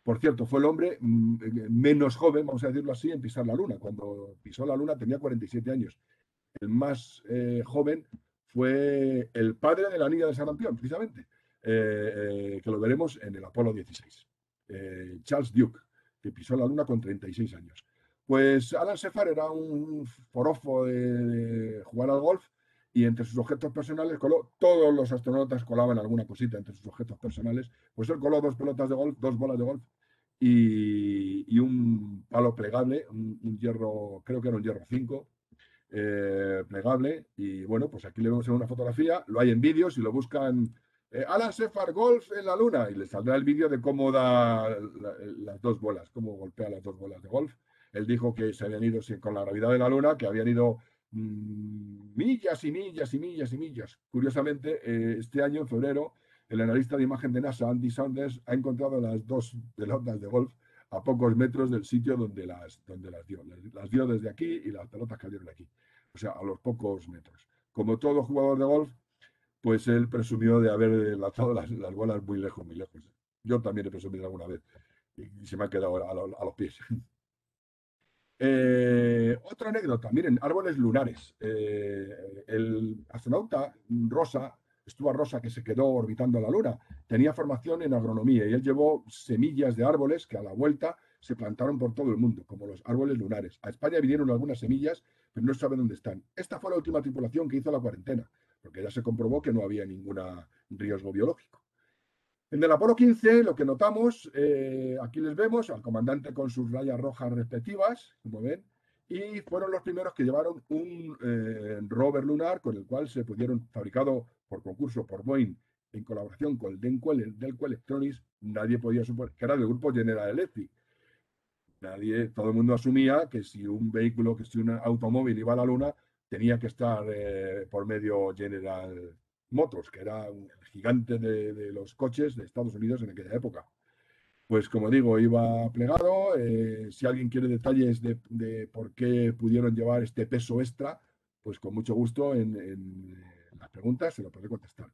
Por cierto, fue el hombre menos joven, vamos a decirlo así, en pisar la Luna. Cuando pisó la Luna tenía 47 años. El más joven fue el padre de la niña de sarampión, precisamente, que lo veremos en el Apolo 16. Charles Duke, que pisó la Luna con 36 años. Pues Alan Shepard era un forofo de jugar al golf y entre sus objetos personales coló, todos los astronautas colaban alguna cosita entre sus objetos personales, pues él coló dos pelotas de golf, dos bolas de golf y un palo plegable, un hierro, creo que era un hierro 5, plegable. Y bueno, pues aquí le vemos en una fotografía, lo hay en vídeos, si lo buscan Alan Shepard Golf en la Luna, y les saldrá el vídeo de cómo da las dos bolas, cómo golpea las dos bolas de golf. Él dijo que se habían ido con la gravedad de la Luna, que habían ido millas y millas y millas y millas. Curiosamente, este año, en febrero, el analista de imagen de NASA, Andy Saunders, ha encontrado las dos pelotas de golf a pocos metros del sitio donde las dio. Las dio desde aquí y las pelotas cayeron aquí. O sea, a los pocos metros. Como todo jugador de golf, pues él presumió de haber lanzado las bolas muy lejos, muy lejos. Yo también he presumido alguna vez y se me han quedado a los pies. Otra anécdota, miren, árboles lunares. El astronauta Stuart Rosa, que se quedó orbitando la Luna, tenía formación en agronomía y él llevó semillas de árboles que a la vuelta se plantaron por todo el mundo, como los árboles lunares. A España vinieron algunas semillas, pero no se sabe dónde están. Esta fue la última tripulación que hizo la cuarentena, porque ya se comprobó que no había ningún riesgo biológico. En el Apolo 15 lo que notamos, aquí les vemos al comandante con sus rayas rojas respectivas, como ven, y fueron los primeros que llevaron un rover lunar con el cual se pudieron, fabricado por concurso por Boeing en colaboración con el Delco Electronics, nadie podía suponer, que era del grupo General Electric. Todo el mundo asumía que si un vehículo, que si un automóvil iba a la Luna, tenía que estar por medio General Motors, que era el gigante de los coches de Estados Unidos en aquella época. Pues como digo, iba plegado. Si alguien quiere detalles de por qué pudieron llevar este peso extra, pues con mucho gusto en las preguntas se lo podré contestar.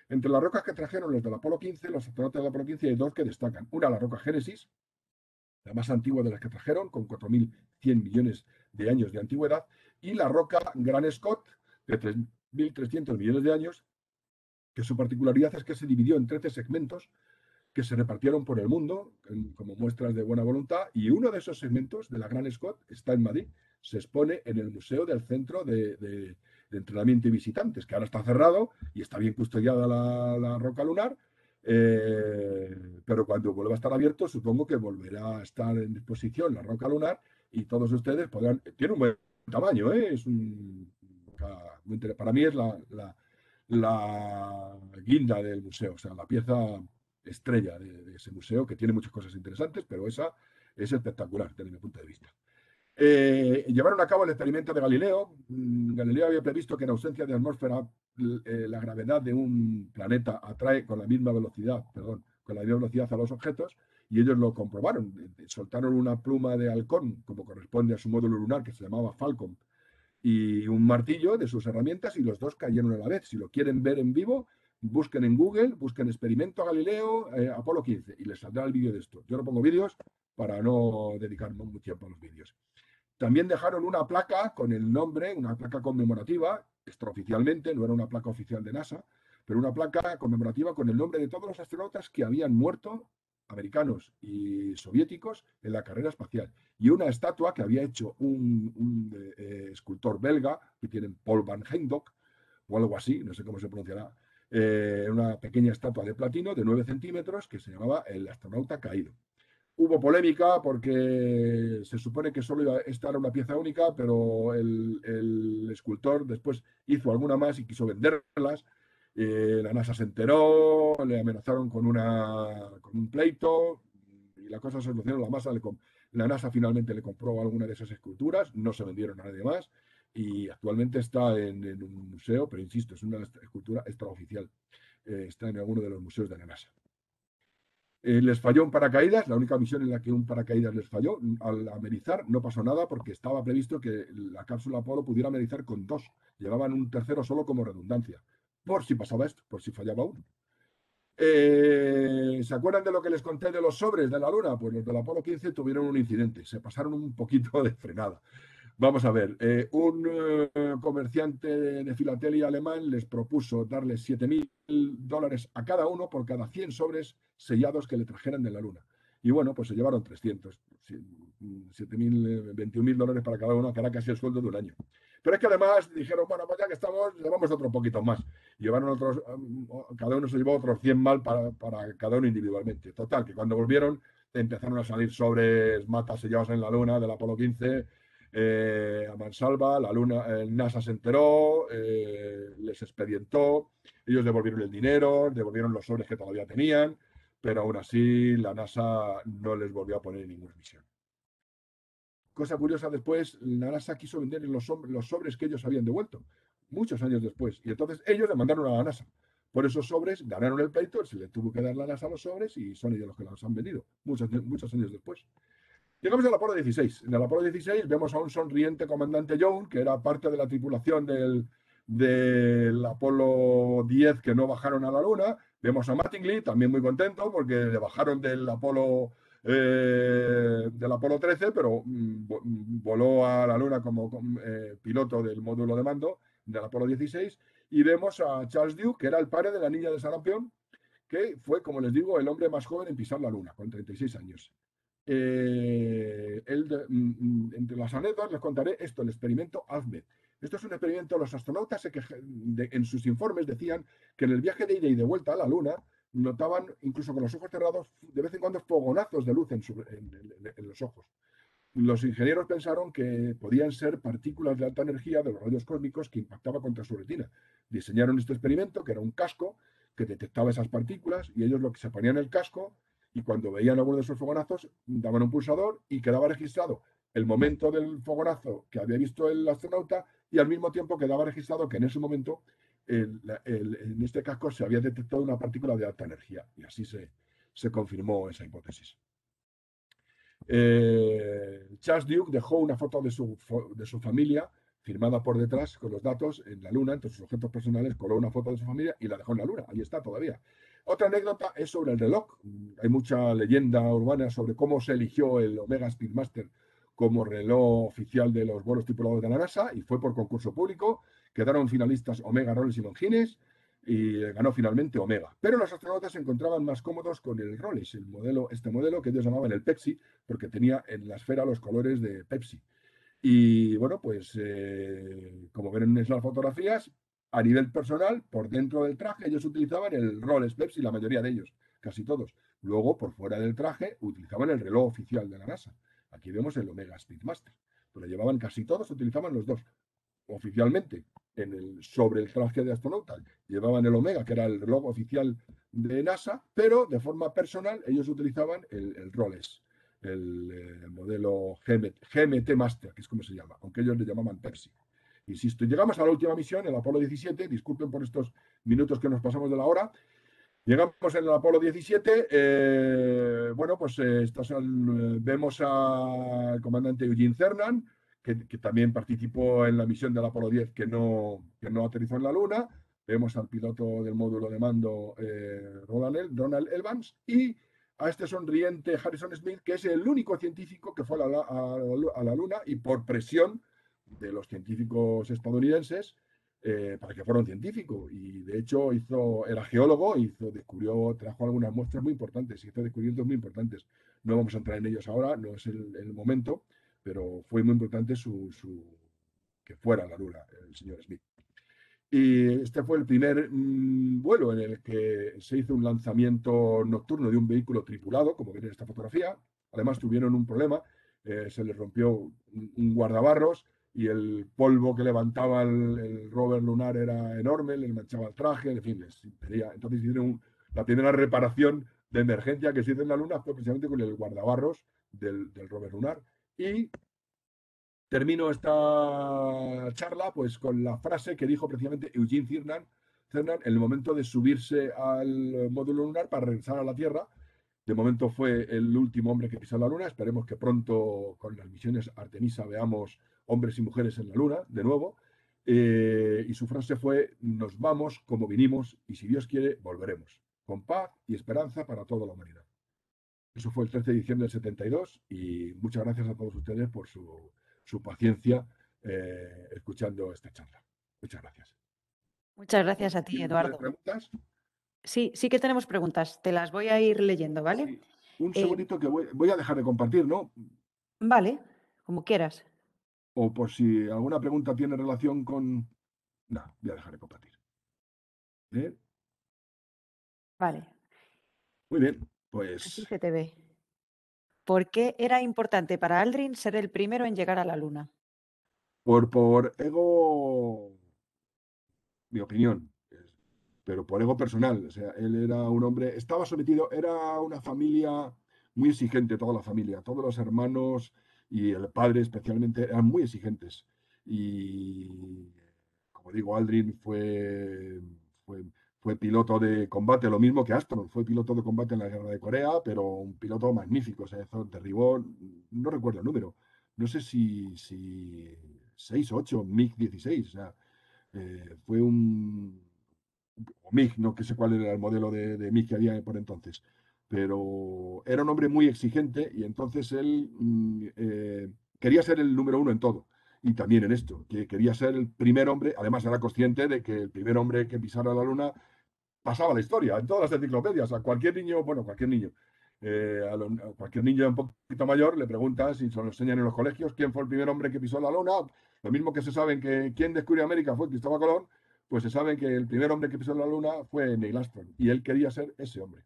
Entre las rocas que trajeron los del Apolo 15, los astronautas del Apolo 15, hay dos que destacan. Una, la roca Génesis, la más antigua de las que trajeron, con 4.100 millones de años de antigüedad, y la roca Gran Scott, de 3.300 millones de años, que su particularidad es que se dividió en 13 segmentos que se repartieron por el mundo como muestras de buena voluntad, y uno de esos segmentos de la Gran Scott está en Madrid, se expone en el Museo del Centro de Entrenamiento y Visitantes, que ahora está cerrado y está bien custodiada la roca lunar, pero cuando vuelva a estar abierto supongo que volverá a estar en exposición la roca lunar y todos ustedes podrán, tiene un buen tamaño, es para mí es la guinda del museo, o sea, la pieza estrella de ese museo, que tiene muchas cosas interesantes, pero esa es espectacular desde mi punto de vista. Llevaron a cabo el experimento de Galileo. Galileo había previsto que en ausencia de atmósfera la gravedad de un planeta atrae con la misma velocidad, a los objetos, y ellos lo comprobaron. Soltaron una pluma de halcón, como corresponde a su módulo lunar, que se llamaba Falcon, y un martillo de sus herramientas, y los dos cayeron a la vez. Si lo quieren ver en vivo, busquen en Google, busquen experimento Galileo, Apolo 15, y les saldrá el vídeo de esto. Yo no pongo vídeos para no dedicarme mucho tiempo a los vídeos. También dejaron una placa con el nombre, una placa conmemorativa, extraoficialmente, no era una placa oficial de NASA, pero una placa conmemorativa con el nombre de todos los astronautas que habían muerto, americanos y soviéticos, en la carrera espacial. Y una estatua que había hecho un escultor belga, que tienen Paul van Heindonck, o algo así, no sé cómo se pronunciará, una pequeña estatua de platino de 9 centímetros que se llamaba el astronauta caído. Hubo polémica porque se supone que solo esta era una pieza única, pero el escultor después hizo alguna más y quiso venderlas. La NASA se enteró, le amenazaron con un pleito y la cosa se solucionó. La NASA finalmente le compró alguna de esas esculturas, no se vendieron a nadie más y actualmente está en un museo, pero insisto, es una escultura extraoficial. Está en alguno de los museos de la NASA. Les falló un paracaídas, la única misión en la que un paracaídas les falló. Al amerizar no pasó nada porque estaba previsto que la cápsula Apolo pudiera amerizar con 2. Llevaban un tercero solo como redundancia, por si pasaba esto, por si fallaba uno. ¿Se acuerdan de lo que les conté de los sobres de la Luna? Pues los del Apolo 15 tuvieron un incidente, se pasaron un poquito de frenada. Vamos a ver, un comerciante de filatelia alemán les propuso darles $7.000 a cada uno por cada 100 sobres sellados que le trajeran de la Luna. Y bueno, pues se llevaron 300. $21.000 para cada uno, que era casi el sueldo de un año. Pero es que además dijeron, bueno, pues ya que estamos, llevamos otro poquito más. Llevaron otros, cada uno se llevó otros 100 mal para cada uno individualmente. Total, que cuando volvieron empezaron a salir sobres matas sellados en la luna del Apolo 15, a mansalva, la luna, el NASA se enteró, les expedientó, ellos devolvieron el dinero, devolvieron los sobres que todavía tenían, pero aún así la NASA no les volvió a poner en ninguna misión. Cosa curiosa, después la NASA quiso vender los sobres que ellos habían devuelto, muchos años después, y entonces ellos demandaron a la NASA. Por esos sobres ganaron el pleito, se le tuvo que dar la NASA los sobres y son ellos los que los han vendido, muchos años después. Llegamos al Apolo 16. En el Apolo 16 vemos a un sonriente comandante Young, que era parte de la tripulación del Apolo 10 que no bajaron a la Luna. Vemos a Mattingly, también muy contento, porque le bajaron del Apolo 13, pero voló a la Luna como piloto del módulo de mando del Apolo 16. Y vemos a Charles Duke, que era el padre de la niña de Sarampión, que fue, como les digo, el hombre más joven en pisar la Luna, con 36 años. Entre las anécdotas les contaré esto, el experimento AZMED. Esto es un experimento, los astronautas en sus informes decían que en el viaje de ida y de vuelta a la Luna notaban, incluso con los ojos cerrados, de vez en cuando fogonazos de luz en los ojos. Los ingenieros pensaron que podían ser partículas de alta energía de los rayos cósmicos que impactaban contra su retina. Diseñaron este experimento, que era un casco que detectaba esas partículas, y ellos lo que se ponían el casco, y cuando veían alguno de esos fogonazos, daban un pulsador y quedaba registrado el momento del fogonazo que había visto el astronauta, y al mismo tiempo quedaba registrado que en ese momento en este casco se había detectado una partícula de alta energía, y así se confirmó esa hipótesis. Charles Duke dejó una foto de su familia firmada por detrás con los datos en la Luna, entre sus objetos personales coló una foto de su familia y la dejó en la Luna, ahí está todavía. Otra anécdota es sobre el reloj. Hay mucha leyenda urbana sobre cómo se eligió el Omega Speedmaster como reloj oficial de los vuelos tripulados de la NASA, y fue por concurso público. Quedaron finalistas Omega, Rolex y Longines, y ganó finalmente Omega. Pero los astronautas se encontraban más cómodos con el Rolex, este modelo que ellos llamaban el Pepsi, porque tenía en la esfera los colores de Pepsi. Y bueno, pues como ven en las fotografías, a nivel personal, por dentro del traje, ellos utilizaban el Rolex Pepsi, la mayoría de ellos, casi todos. Luego, por fuera del traje, utilizaban el reloj oficial de la NASA. Aquí vemos el Omega Speedmaster. Pues lo llevaban casi todos, utilizaban los dos. Oficialmente, sobre el traje de astronauta, llevaban el Omega, que era el reloj oficial de NASA, pero de forma personal ellos utilizaban el Rolex, el modelo GMT Master, que es como se llama, aunque ellos le llamaban Pepsi. Insisto, llegamos a la última misión, el Apolo 17, disculpen por estos minutos que nos pasamos de la hora. Llegamos en el Apolo 17, bueno, pues vemos al comandante Eugene Cernan, que también participó en la misión del Apolo 10 que no aterrizó en la Luna. Vemos al piloto del módulo de mando, Ronald Evans, y a este sonriente Harrison Smith, que es el único científico que fue a la Luna, y por presión de los científicos estadounidenses, para que fuera un científico. Y de hecho era geólogo, trajo algunas muestras muy importantes, hizo descubrimientos muy importantes. No vamos a entrar en ellos ahora, no es el momento, pero fue muy importante que fuera a la Luna el señor Smith. Y este fue el primer vuelo en el que se hizo un lanzamiento nocturno de un vehículo tripulado, como ven en esta fotografía. Además tuvieron un problema, se les rompió un guardabarros, y el polvo que levantaba el rover lunar era enorme, le manchaba el traje, en fin, les impedía. Entonces hicieron la primera reparación de emergencia que se hizo en la Luna, fue precisamente con el guardabarros del rover lunar. Y termino esta charla pues con la frase que dijo precisamente Eugene Cernan en el momento de subirse al módulo lunar para regresar a la Tierra. De momento fue el último hombre que pisó la Luna. Esperemos que pronto con las misiones Artemisa veamos hombres y mujeres en la Luna de nuevo. Y su frase fue: nos vamos como vinimos y si Dios quiere volveremos, con paz y esperanza para toda la humanidad. Eso fue el 13 de diciembre del 72, y muchas gracias a todos ustedes por su paciencia escuchando esta charla. Muchas gracias. Muchas gracias a ti, ¿Tienen Eduardo. preguntas? Sí que tenemos preguntas. Te las voy a ir leyendo, ¿vale? Sí. Un Eh, segundito que voy a dejar de compartir, ¿no? vale, como quieras. O por si alguna pregunta tiene relación con... No, voy a dejar de compartir. ¿Eh? Vale, Muy bien, así pues se te ve. ¿Por qué era importante para Aldrin ser el primero en llegar a la Luna? por ego, mi opinión, pero por ego personal. O sea, él era un hombre, estaba sometido, era una familia muy exigente, toda la familia, todos los hermanos y el padre especialmente eran muy exigentes. Y como digo, Aldrin fue, fue piloto de combate, lo mismo que Armstrong, fue piloto de combate en la guerra de Corea, pero un piloto magnífico, o sea, derribó, no recuerdo el número, no sé si 6 o 8 MiG-16, o sea, fue o MiG, no que sé cuál era el modelo de MiG que había por entonces, pero era un hombre muy exigente y entonces él quería ser el número uno en todo. Y también en esto, que quería ser el primer hombre, además era consciente de que el primer hombre que pisara la luna pasaba la historia en todas las enciclopedias. A cualquier niño, bueno, cualquier niño, a cualquier niño un poquito mayor le preguntas y se lo enseñan en los colegios quién fue el primer hombre que pisó la luna. Lo mismo que se saben que quién descubrió América fue Cristóbal Colón, pues se sabe que el primer hombre que pisó la luna fue Neil Armstrong y él quería ser ese hombre.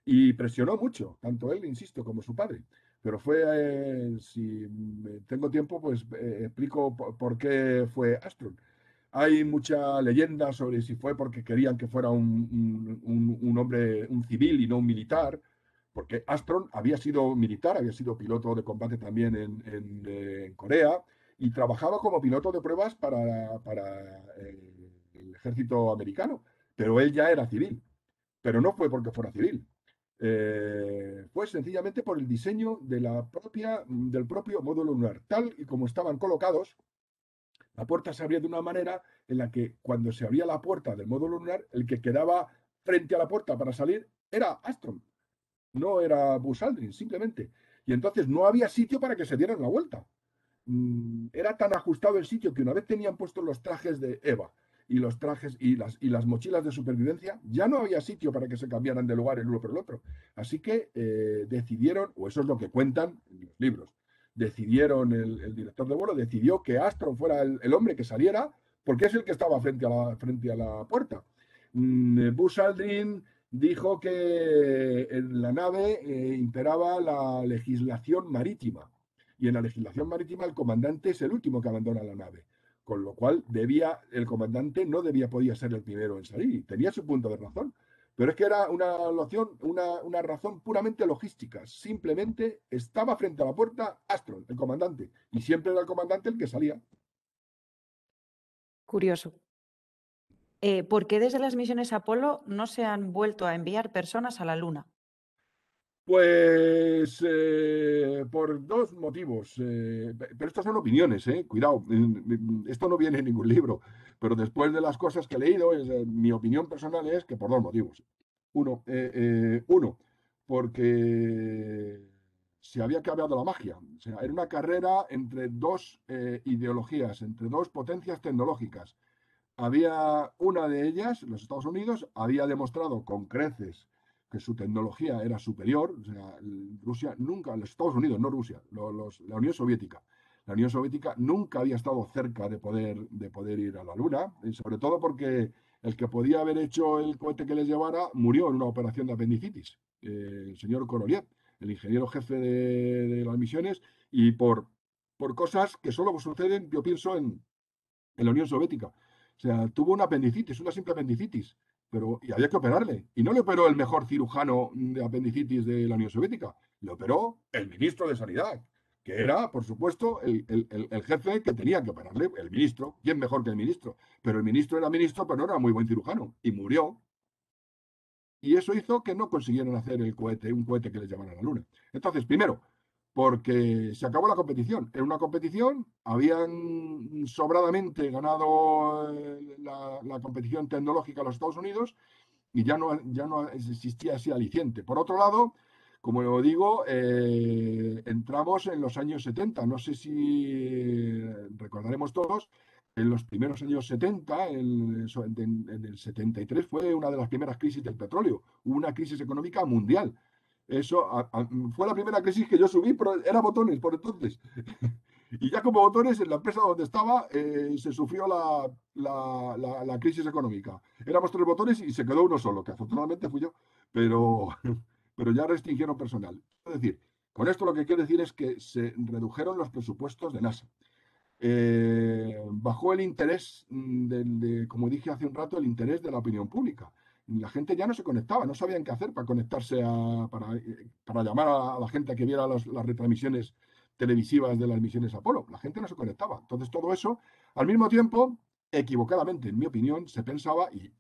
Y presionó mucho, tanto él, insisto, como su padre. Pero si tengo tiempo, pues explico por qué fue Armstrong. Hay mucha leyenda sobre si fue porque querían que fuera un hombre, un civil y no un militar, porque Armstrong había sido militar, había sido piloto de combate también en Corea y trabajaba como piloto de pruebas para el ejército americano, pero él ya era civil, pero no fue porque fuera civil. Fue sencillamente por el diseño del propio módulo lunar, tal y como estaban colocados. La puerta se abría de una manera en la que cuando se abría la puerta del módulo lunar, el que quedaba frente a la puerta para salir era Armstrong, no era Buzz Aldrin, simplemente. Y entonces no había sitio para que se dieran la vuelta. Era tan ajustado el sitio que una vez tenían puestos los trajes de Eva y los trajes y las mochilas de supervivencia, ya no había sitio para que se cambiaran de lugar el uno por el otro. Así que decidieron, o eso es lo que cuentan en los libros, decidieron, el director de vuelo decidió que Armstrong fuera el hombre que saliera, porque es el que estaba frente a la puerta. Buzz Aldrin dijo que en la nave imperaba la legislación marítima y en la legislación marítima el comandante es el último que abandona la nave, con lo cual el comandante no podía ser el primero en salir, tenía su punto de razón, pero es que era una razón puramente logística, simplemente estaba frente a la puerta Armstrong, el comandante, y siempre era el comandante el que salía. Curioso. ¿Por qué desde las misiones Apolo no se han vuelto a enviar personas a la Luna? Pues por dos motivos, pero estas son opiniones, cuidado, esto no viene en ningún libro, pero después de las cosas que he leído, mi opinión personal es que por dos motivos. Uno, porque se había cambiado la magia, o sea, era una carrera entre dos ideologías, entre dos potencias tecnológicas. Había una de ellas, los Estados Unidos, había demostrado con creces que su tecnología era superior. O sea, Rusia nunca, los Estados Unidos, no Rusia, la Unión Soviética. La Unión Soviética nunca había estado cerca de poder ir a la Luna, y sobre todo porque el que podía haber hecho el cohete que les llevara murió en una operación de apendicitis, el señor Korolev, el ingeniero jefe de las misiones, y por cosas que solo suceden, yo pienso, en la Unión Soviética. O sea, tuvo una apendicitis, una simple apendicitis, y había que operarle. Y no le operó el mejor cirujano de apendicitis de la Unión Soviética, le operó el ministro de Sanidad, que era, por supuesto, el jefe que tenía que operarle, el ministro. ¿Quién mejor que el ministro? Pero el ministro era ministro, pero no era muy buen cirujano, y murió. Y eso hizo que no consiguieran hacer un cohete que les llevara a la Luna. Entonces, primero, porque se acabó la competición. En una competición habían sobradamente ganado la competición tecnológica los Estados Unidos y ya no existía ese aliciente. Por otro lado, como lo digo, entramos en los años 70. No sé si recordaremos todos, en los primeros años 70, en el 73, fue una de las primeras crisis del petróleo. Hubo una crisis económica mundial. Eso fue la primera crisis que yo subí, pero era botones por entonces. Y ya como botones, en la empresa donde estaba, se sufrió la crisis económica. Éramos 3 botones y se quedó uno solo, que afortunadamente fui yo, pero, pero ya restringieron personal. Es decir, con esto lo que quiero decir es que se redujeron los presupuestos de NASA. Bajó el interés, como dije hace un rato, el interés de la opinión pública. La gente ya no se conectaba, no sabían qué hacer para conectarse, para llamar a la gente a que viera las retransmisiones televisivas de las misiones Apolo. La gente no se conectaba. Entonces todo eso, al mismo tiempo, equivocadamente, en mi opinión, se pensaba, y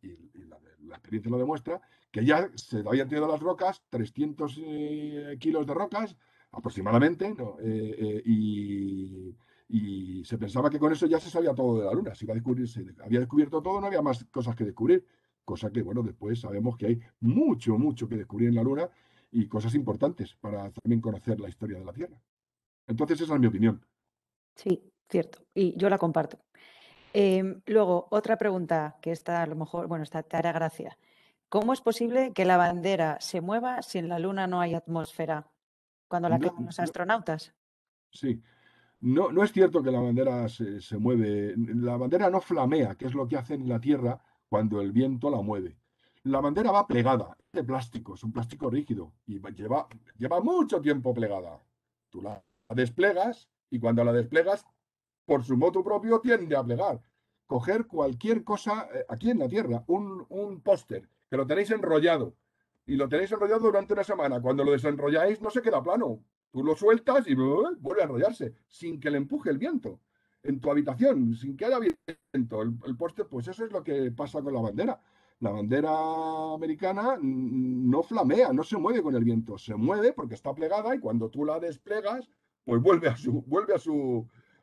la experiencia lo demuestra, que ya se habían tirado las rocas, 300 kilos de rocas aproximadamente, ¿no? Y se pensaba que con eso ya se sabía todo de la Luna. Se iba a descubrir, se había descubierto todo, no había más cosas que descubrir. Cosa que, bueno, después sabemos que hay mucho, mucho que descubrir en la Luna y cosas importantes para también conocer la historia de la Tierra. Entonces, esa es mi opinión. Sí, cierto. Y yo la comparto. Luego, otra pregunta que está a lo mejor, bueno, esta te hará gracia. ¿Cómo es posible que la bandera se mueva si en la Luna no hay atmósfera cuando la No, clavan los no, astronautas? sí, no, no es cierto que la bandera se mueve. La bandera no flamea, que es lo que hace en la Tierra cuando el viento la mueve. La bandera va plegada, es de plástico, es un plástico rígido y lleva mucho tiempo plegada. Tú la desplegas y cuando la desplegas, por su motu propio, tiende a plegar. Coger cualquier cosa aquí en la Tierra, un póster, que lo tenéis enrollado y lo tenéis enrollado durante una semana. Cuando lo desenrolláis, no se queda plano. Tú lo sueltas y vuelve a enrollarse, sin que le empuje el viento. En tu habitación, sin que haya viento. El póster, pues eso es lo que pasa con la bandera. La bandera americana no flamea, no se mueve con el viento. Se mueve porque está plegada y cuando tú la desplegas, pues vuelve a su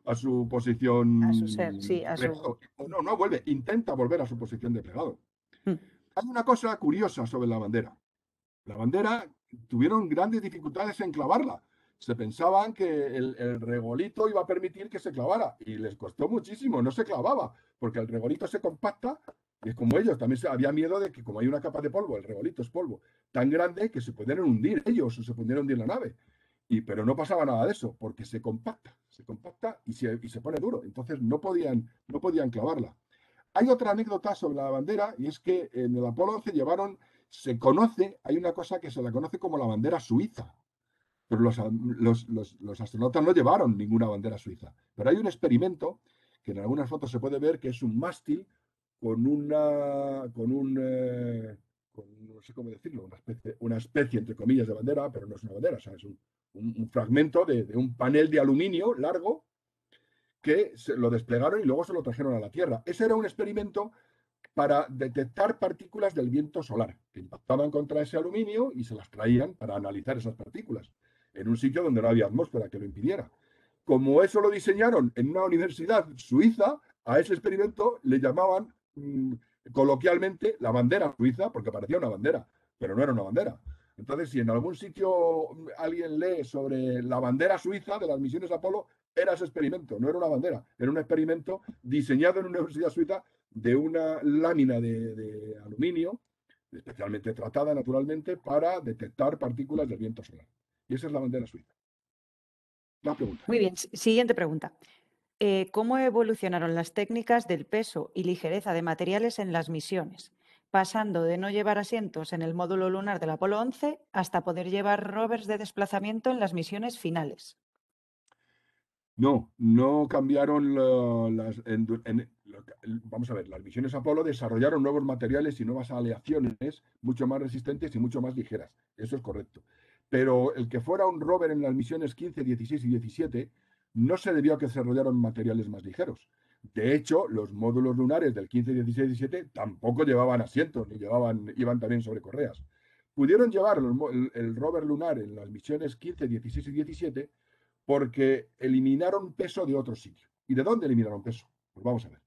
A su ser, posición sí, de a su... plegado. No, no vuelve, intenta volver a su posición de plegado. Mm. Hay una cosa curiosa sobre la bandera. La bandera tuvieron grandes dificultades en clavarla. Se pensaban que el regolito iba a permitir que se clavara y les costó muchísimo, no se clavaba, porque el regolito se compacta y es como ellos, también había miedo de que como hay una capa de polvo, el regolito es polvo, tan grande que se pudieran hundir ellos o se pudiera hundir la nave. Pero no pasaba nada de eso, porque se compacta y se pone duro. Entonces no podían clavarla. Hay otra anécdota sobre la bandera y es que en el Apolo 11 hay una cosa que se la conoce como la bandera suiza, pero los astronautas no llevaron ninguna bandera suiza. Pero hay un experimento que en algunas fotos se puede ver que es un mástil con no sé cómo decirlo, una especie, entre comillas, de bandera, pero no es una bandera, o sea, es un fragmento de un panel de aluminio largo que lo desplegaron y luego se lo trajeron a la Tierra. Ese era un experimento para detectar partículas del viento solar, que impactaban contra ese aluminio y se las traían para analizar esas partículas, en un sitio donde no había atmósfera que lo impidiera. Como eso lo diseñaron en una universidad suiza, a ese experimento le llamaban coloquialmente la bandera suiza, porque parecía una bandera, pero no era una bandera. Entonces, si en algún sitio alguien lee sobre la bandera suiza de las misiones Apolo, era ese experimento, no era una bandera, era un experimento diseñado en una universidad suiza de una lámina de aluminio, especialmente tratada naturalmente, para detectar partículas del viento solar. Y esa es la bandera suiza. Más preguntas. Muy bien, siguiente pregunta. ¿Cómo evolucionaron las técnicas del peso y ligereza de materiales en las misiones, pasando de no llevar asientos en el módulo lunar del Apolo 11 hasta poder llevar rovers de desplazamiento en las misiones finales? No, no cambiaron vamos a ver, las misiones Apolo desarrollaron nuevos materiales y nuevas aleaciones mucho más resistentes y mucho más ligeras. Eso es correcto. Pero el que fuera un rover en las misiones 15, 16 y 17 no se debió a que desarrollaron materiales más ligeros. De hecho, los módulos lunares del 15, 16 y 17 tampoco llevaban asientos, ni iban también sobre correas. Pudieron llevar el rover lunar en las misiones 15, 16 y 17 porque eliminaron peso de otro sitio. ¿Y de dónde eliminaron peso? Pues vamos a ver.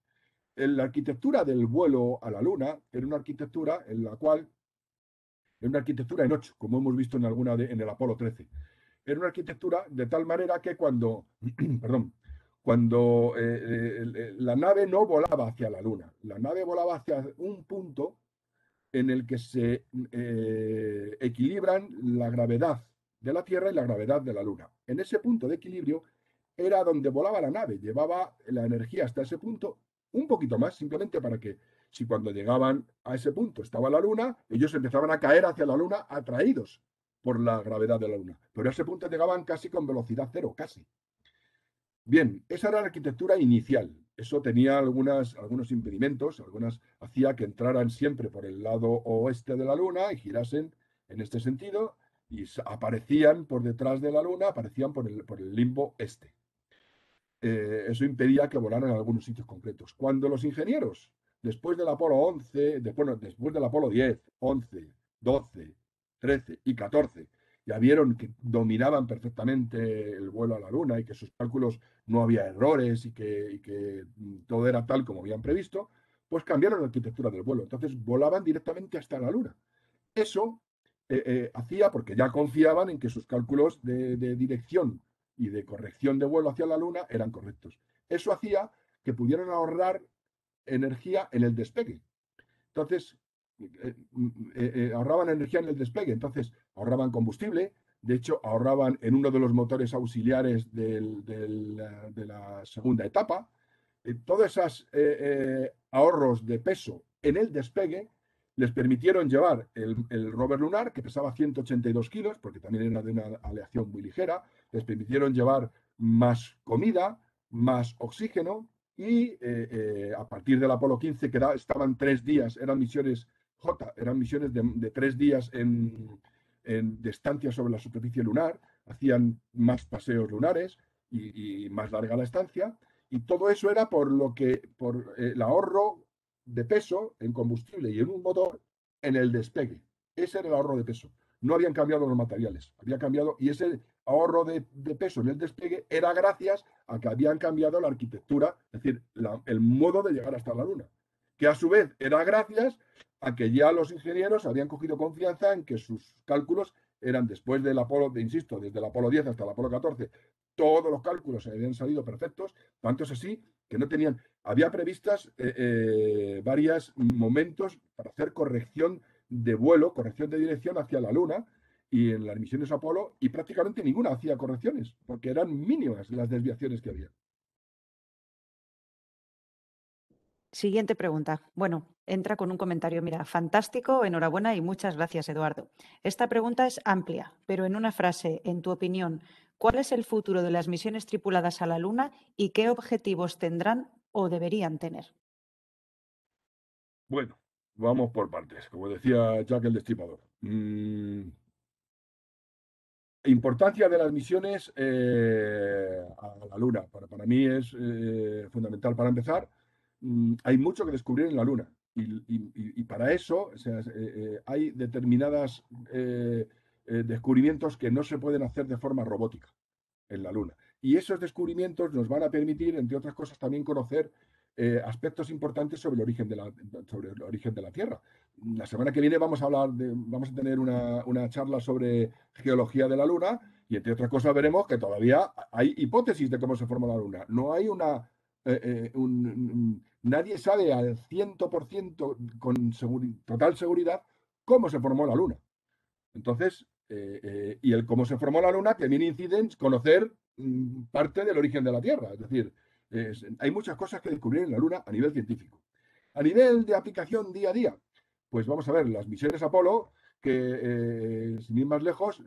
La arquitectura del vuelo a la Luna era una arquitectura en la cual, era una arquitectura en 8, como hemos visto en el Apolo 13. Era una arquitectura de tal manera que perdón, cuando la nave no volaba hacia la Luna, la nave volaba hacia un punto en el que se equilibran la gravedad de la Tierra y la gravedad de la Luna. En ese punto de equilibrio era donde volaba la nave, llevaba la energía hasta ese punto, un poquito más, simplemente para que si cuando llegaban a ese punto estaba la Luna, ellos empezaban a caer hacia la Luna atraídos por la gravedad de la Luna. Pero a ese punto llegaban casi con velocidad cero, casi. Bien, esa era la arquitectura inicial. Eso tenía algunos impedimentos, hacía que entraran siempre por el lado oeste de la Luna y girasen en este sentido y aparecían por detrás de la Luna, aparecían por el limbo este. Eso impedía que volaran en algunos sitios concretos. Cuando los ingenieros, después del Apolo 11, después del Apolo 10, 11, 12, 13 y 14, ya vieron que dominaban perfectamente el vuelo a la Luna y que sus cálculos no había errores y que todo era tal como habían previsto, pues cambiaron la arquitectura del vuelo. Entonces volaban directamente hasta la Luna. Eso hacía, porque ya confiaban en que sus cálculos de dirección y de corrección de vuelo hacia la Luna eran correctos. Eso hacía que pudieran ahorrar energía en el despegue. Entonces, ahorraban energía en el despegue, entonces ahorraban combustible, de hecho ahorraban en uno de los motores auxiliares de la segunda etapa. Todos esos ahorros de peso en el despegue les permitieron llevar el rover lunar, que pesaba 182 kilos, porque también era de una aleación muy ligera, les permitieron llevar más comida, más oxígeno, y a partir del Apolo 15, que estaban 3 días, eran misiones J, eran misiones de 3 días de estancia sobre la superficie lunar, hacían más paseos lunares y más larga la estancia, y todo eso era por el ahorro de peso en combustible y en un motor en el despegue. Ese era el ahorro de peso. No habían cambiado los materiales, había cambiado, y ese ahorro de peso en el despegue era gracias a que habían cambiado la arquitectura, es decir, el modo de llegar hasta la Luna, que a su vez era gracias a que ya los ingenieros habían cogido confianza en que sus cálculos eran después del Apolo, insisto, desde el Apolo 10 hasta el Apolo 14, todos los cálculos habían salido perfectos, tanto es así que no tenían, había previstas varios momentos para hacer corrección de vuelo, corrección de dirección hacia la Luna, y en las misiones Apolo, y prácticamente ninguna hacía correcciones, porque eran mínimas las desviaciones que había. Siguiente pregunta. Bueno, entra con un comentario. Mira, fantástico, enhorabuena y muchas gracias, Eduardo. Esta pregunta es amplia, pero en una frase, en tu opinión, ¿cuál es el futuro de las misiones tripuladas a la Luna y qué objetivos tendrán o deberían tener? Bueno, vamos por partes, como decía Jack el Destripador. Importancia de las misiones a la Luna. Para mí es fundamental. Para empezar, hay mucho que descubrir en la Luna. Y para eso, o sea, hay determinados descubrimientos que no se pueden hacer de forma robótica en la Luna. Y esos descubrimientos nos van a permitir, entre otras cosas, también conocer aspectos importantes sobre el origen de la Tierra. La semana que viene vamos a tener una charla sobre geología de la Luna, y entre otras cosas veremos que todavía hay hipótesis de cómo se formó la Luna. No hay nadie sabe al 100% con total seguridad cómo se formó la Luna. Entonces, y el cómo se formó la Luna también incide en conocer parte del origen de la Tierra. Es decir, hay muchas cosas que descubrir en la Luna a nivel científico. A nivel de aplicación día a día, pues vamos a ver, las misiones Apolo, que sin ir más lejos,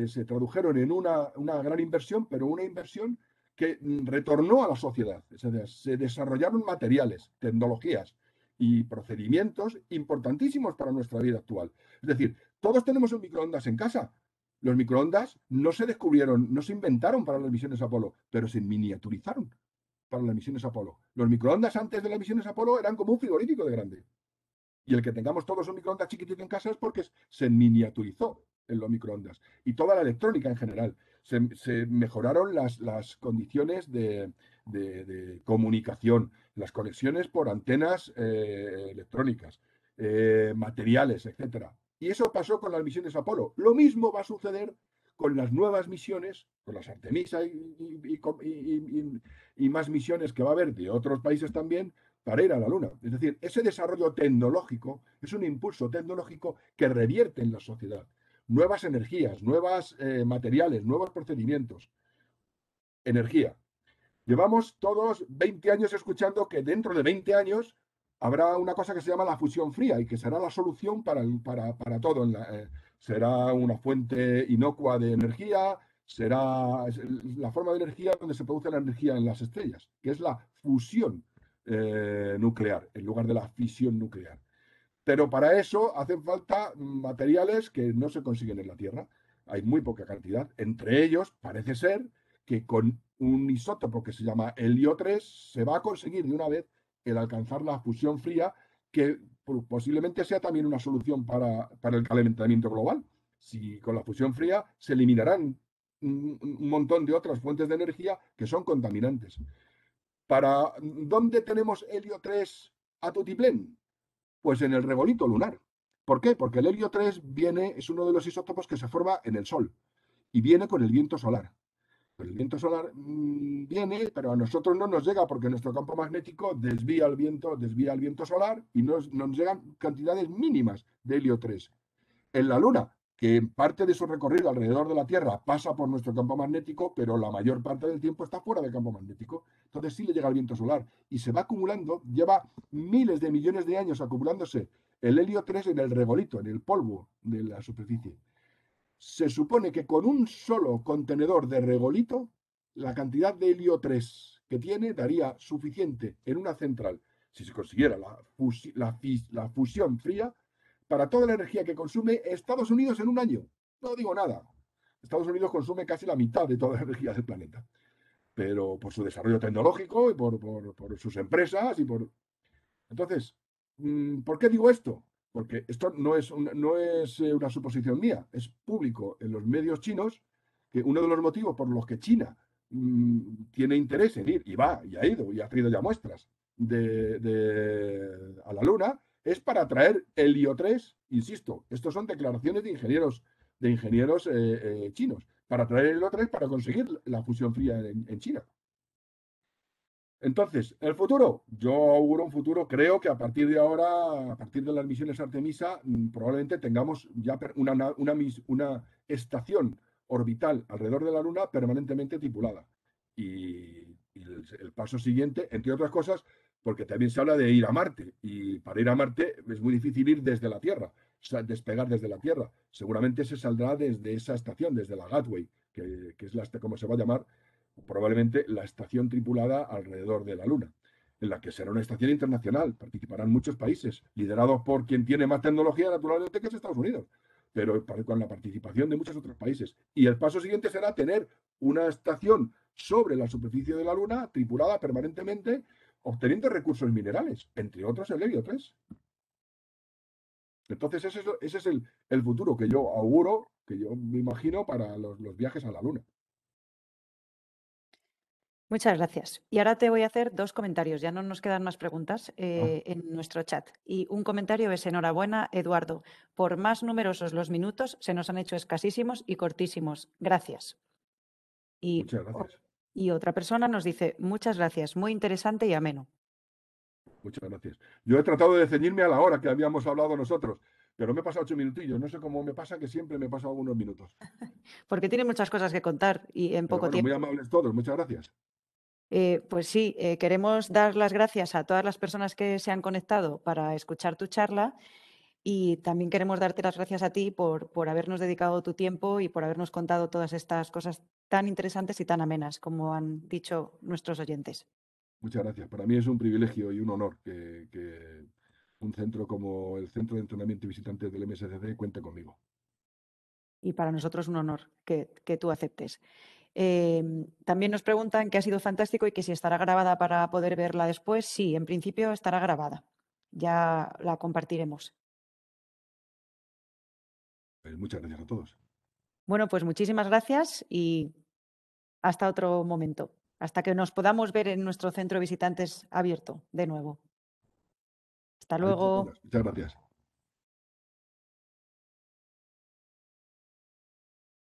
se tradujeron en una gran inversión, pero una inversión que retornó a la sociedad. Es decir, se desarrollaron materiales, tecnologías y procedimientos importantísimos para nuestra vida actual. Es decir, todos tenemos un microondas en casa. Los microondas no se descubrieron, no se inventaron para las misiones Apolo, pero se miniaturizaron para las misiones Apolo. Los microondas antes de las misiones Apolo eran como un frigorífico de grande. Y el que tengamos todos un microondas chiquitito en casa es porque se miniaturizó en los microondas. Y toda la electrónica en general. Se mejoraron las condiciones de comunicación, las conexiones por antenas electrónicas, materiales, etcétera. Y eso pasó con las misiones Apolo. Lo mismo va a suceder con las nuevas misiones, con las Artemisa y más misiones que va a haber de otros países también, para ir a la Luna. Es decir, ese desarrollo tecnológico es un impulso tecnológico que revierte en la sociedad. Nuevas energías, nuevos materiales, nuevos procedimientos. Energía. Llevamos todos 20 años escuchando que dentro de 20 años habrá una cosa que se llama la fusión fría y que será la solución para todo. Será una fuente inocua de energía, será la forma de energía donde se produce la energía en las estrellas, que es la fusión nuclear en lugar de la fisión nuclear. Pero para eso hacen falta materiales que no se consiguen en la Tierra. Hay muy poca cantidad. Entre ellos, parece ser que con un isótopo que se llama helio 3 se va a conseguir de una vez el alcanzar la fusión fría, que posiblemente sea también una solución para el calentamiento global. Si con la fusión fría se eliminarán un montón de otras fuentes de energía que son contaminantes. ¿Para dónde tenemos helio 3 a tutiplén? Pues en el regolito lunar. ¿Por qué? Porque el helio 3 es uno de los isótopos que se forma en el Sol y viene con el viento solar. El viento solar viene, pero a nosotros no nos llega porque nuestro campo magnético desvía el viento solar y nos llegan cantidades mínimas de helio 3. En la Luna, que en parte de su recorrido alrededor de la Tierra pasa por nuestro campo magnético, pero la mayor parte del tiempo está fuera del campo magnético. Entonces sí le llega el viento solar y se va acumulando, lleva miles de millones de años acumulándose el helio 3 en el regolito, en el polvo de la superficie. Se supone que con un solo contenedor de regolito, la cantidad de helio 3 que tiene daría suficiente en una central, si se consiguiera la fusión fría, para toda la energía que consume Estados Unidos en un año. No digo nada. Estados Unidos consume casi la mitad de toda la energía del planeta. Pero por su desarrollo tecnológico y por sus empresas y por... Entonces, ¿por qué digo esto? Porque esto no es una suposición mía, es público en los medios chinos que uno de los motivos por los que China tiene interés en ir, y va, y ha ido, y ha traído ya muestras a la Luna, es para traer helio 3, insisto, estos son declaraciones de ingenieros chinos, para traer helio 3 para conseguir la fusión fría en China. Entonces, el futuro, yo auguro un futuro, creo que a partir de ahora, a partir de las misiones Artemisa, probablemente tengamos ya una estación orbital alrededor de la Luna permanentemente tripulada. Y el paso siguiente, entre otras cosas, porque también se habla de ir a Marte, y para ir a Marte es muy difícil ir desde la Tierra, o sea, despegar desde la Tierra. Seguramente se saldrá desde esa estación, desde la Gateway, que es como se va a llamar probablemente la estación tripulada alrededor de la Luna, en la que será una estación internacional. Participarán muchos países, liderados por quien tiene más tecnología, naturalmente, que es Estados Unidos, pero con la participación de muchos otros países. Y el paso siguiente será tener una estación sobre la superficie de la Luna, tripulada permanentemente, obteniendo recursos minerales, entre otros el helio 3. Entonces, ese es el futuro que yo auguro, que yo me imagino para los viajes a la Luna. Muchas gracias. Y ahora te voy a hacer dos comentarios. Ya no nos quedan más preguntas en nuestro chat. Y un comentario es: enhorabuena, Eduardo. Por más numerosos los minutos, se nos han hecho escasísimos y cortísimos. Gracias. Muchas gracias. Y otra persona nos dice: muchas gracias, muy interesante y ameno. Muchas gracias. Yo he tratado de ceñirme a la hora que habíamos hablado nosotros, pero me he pasado 8 minutillos. No sé cómo me pasa, que siempre me paso algunos minutos. Porque tiene muchas cosas que contar y en Pero poco bueno, muy tiempo. amables todos. Muchas gracias. Pues sí, queremos dar las gracias a todas las personas que se han conectado para escuchar tu charla, y también queremos darte las gracias a ti por habernos dedicado tu tiempo y por habernos contado todas estas cosas tan interesantes y tan amenas, como han dicho nuestros oyentes. Muchas gracias. Para mí es un privilegio y un honor que un centro como el Centro de Entrenamiento y Visitantes del MSCC cuente conmigo. Y para nosotros un honor que tú aceptes. También nos preguntan que ha sido fantástico y que si estará grabada para poder verla después. Sí, en principio estará grabada. Ya la compartiremos. Pues muchas gracias a todos. Bueno, pues muchísimas gracias y hasta otro momento. Hasta que nos podamos ver en nuestro centro de visitantes abierto de nuevo. Hasta Ahí te luego. pongas. Muchas gracias.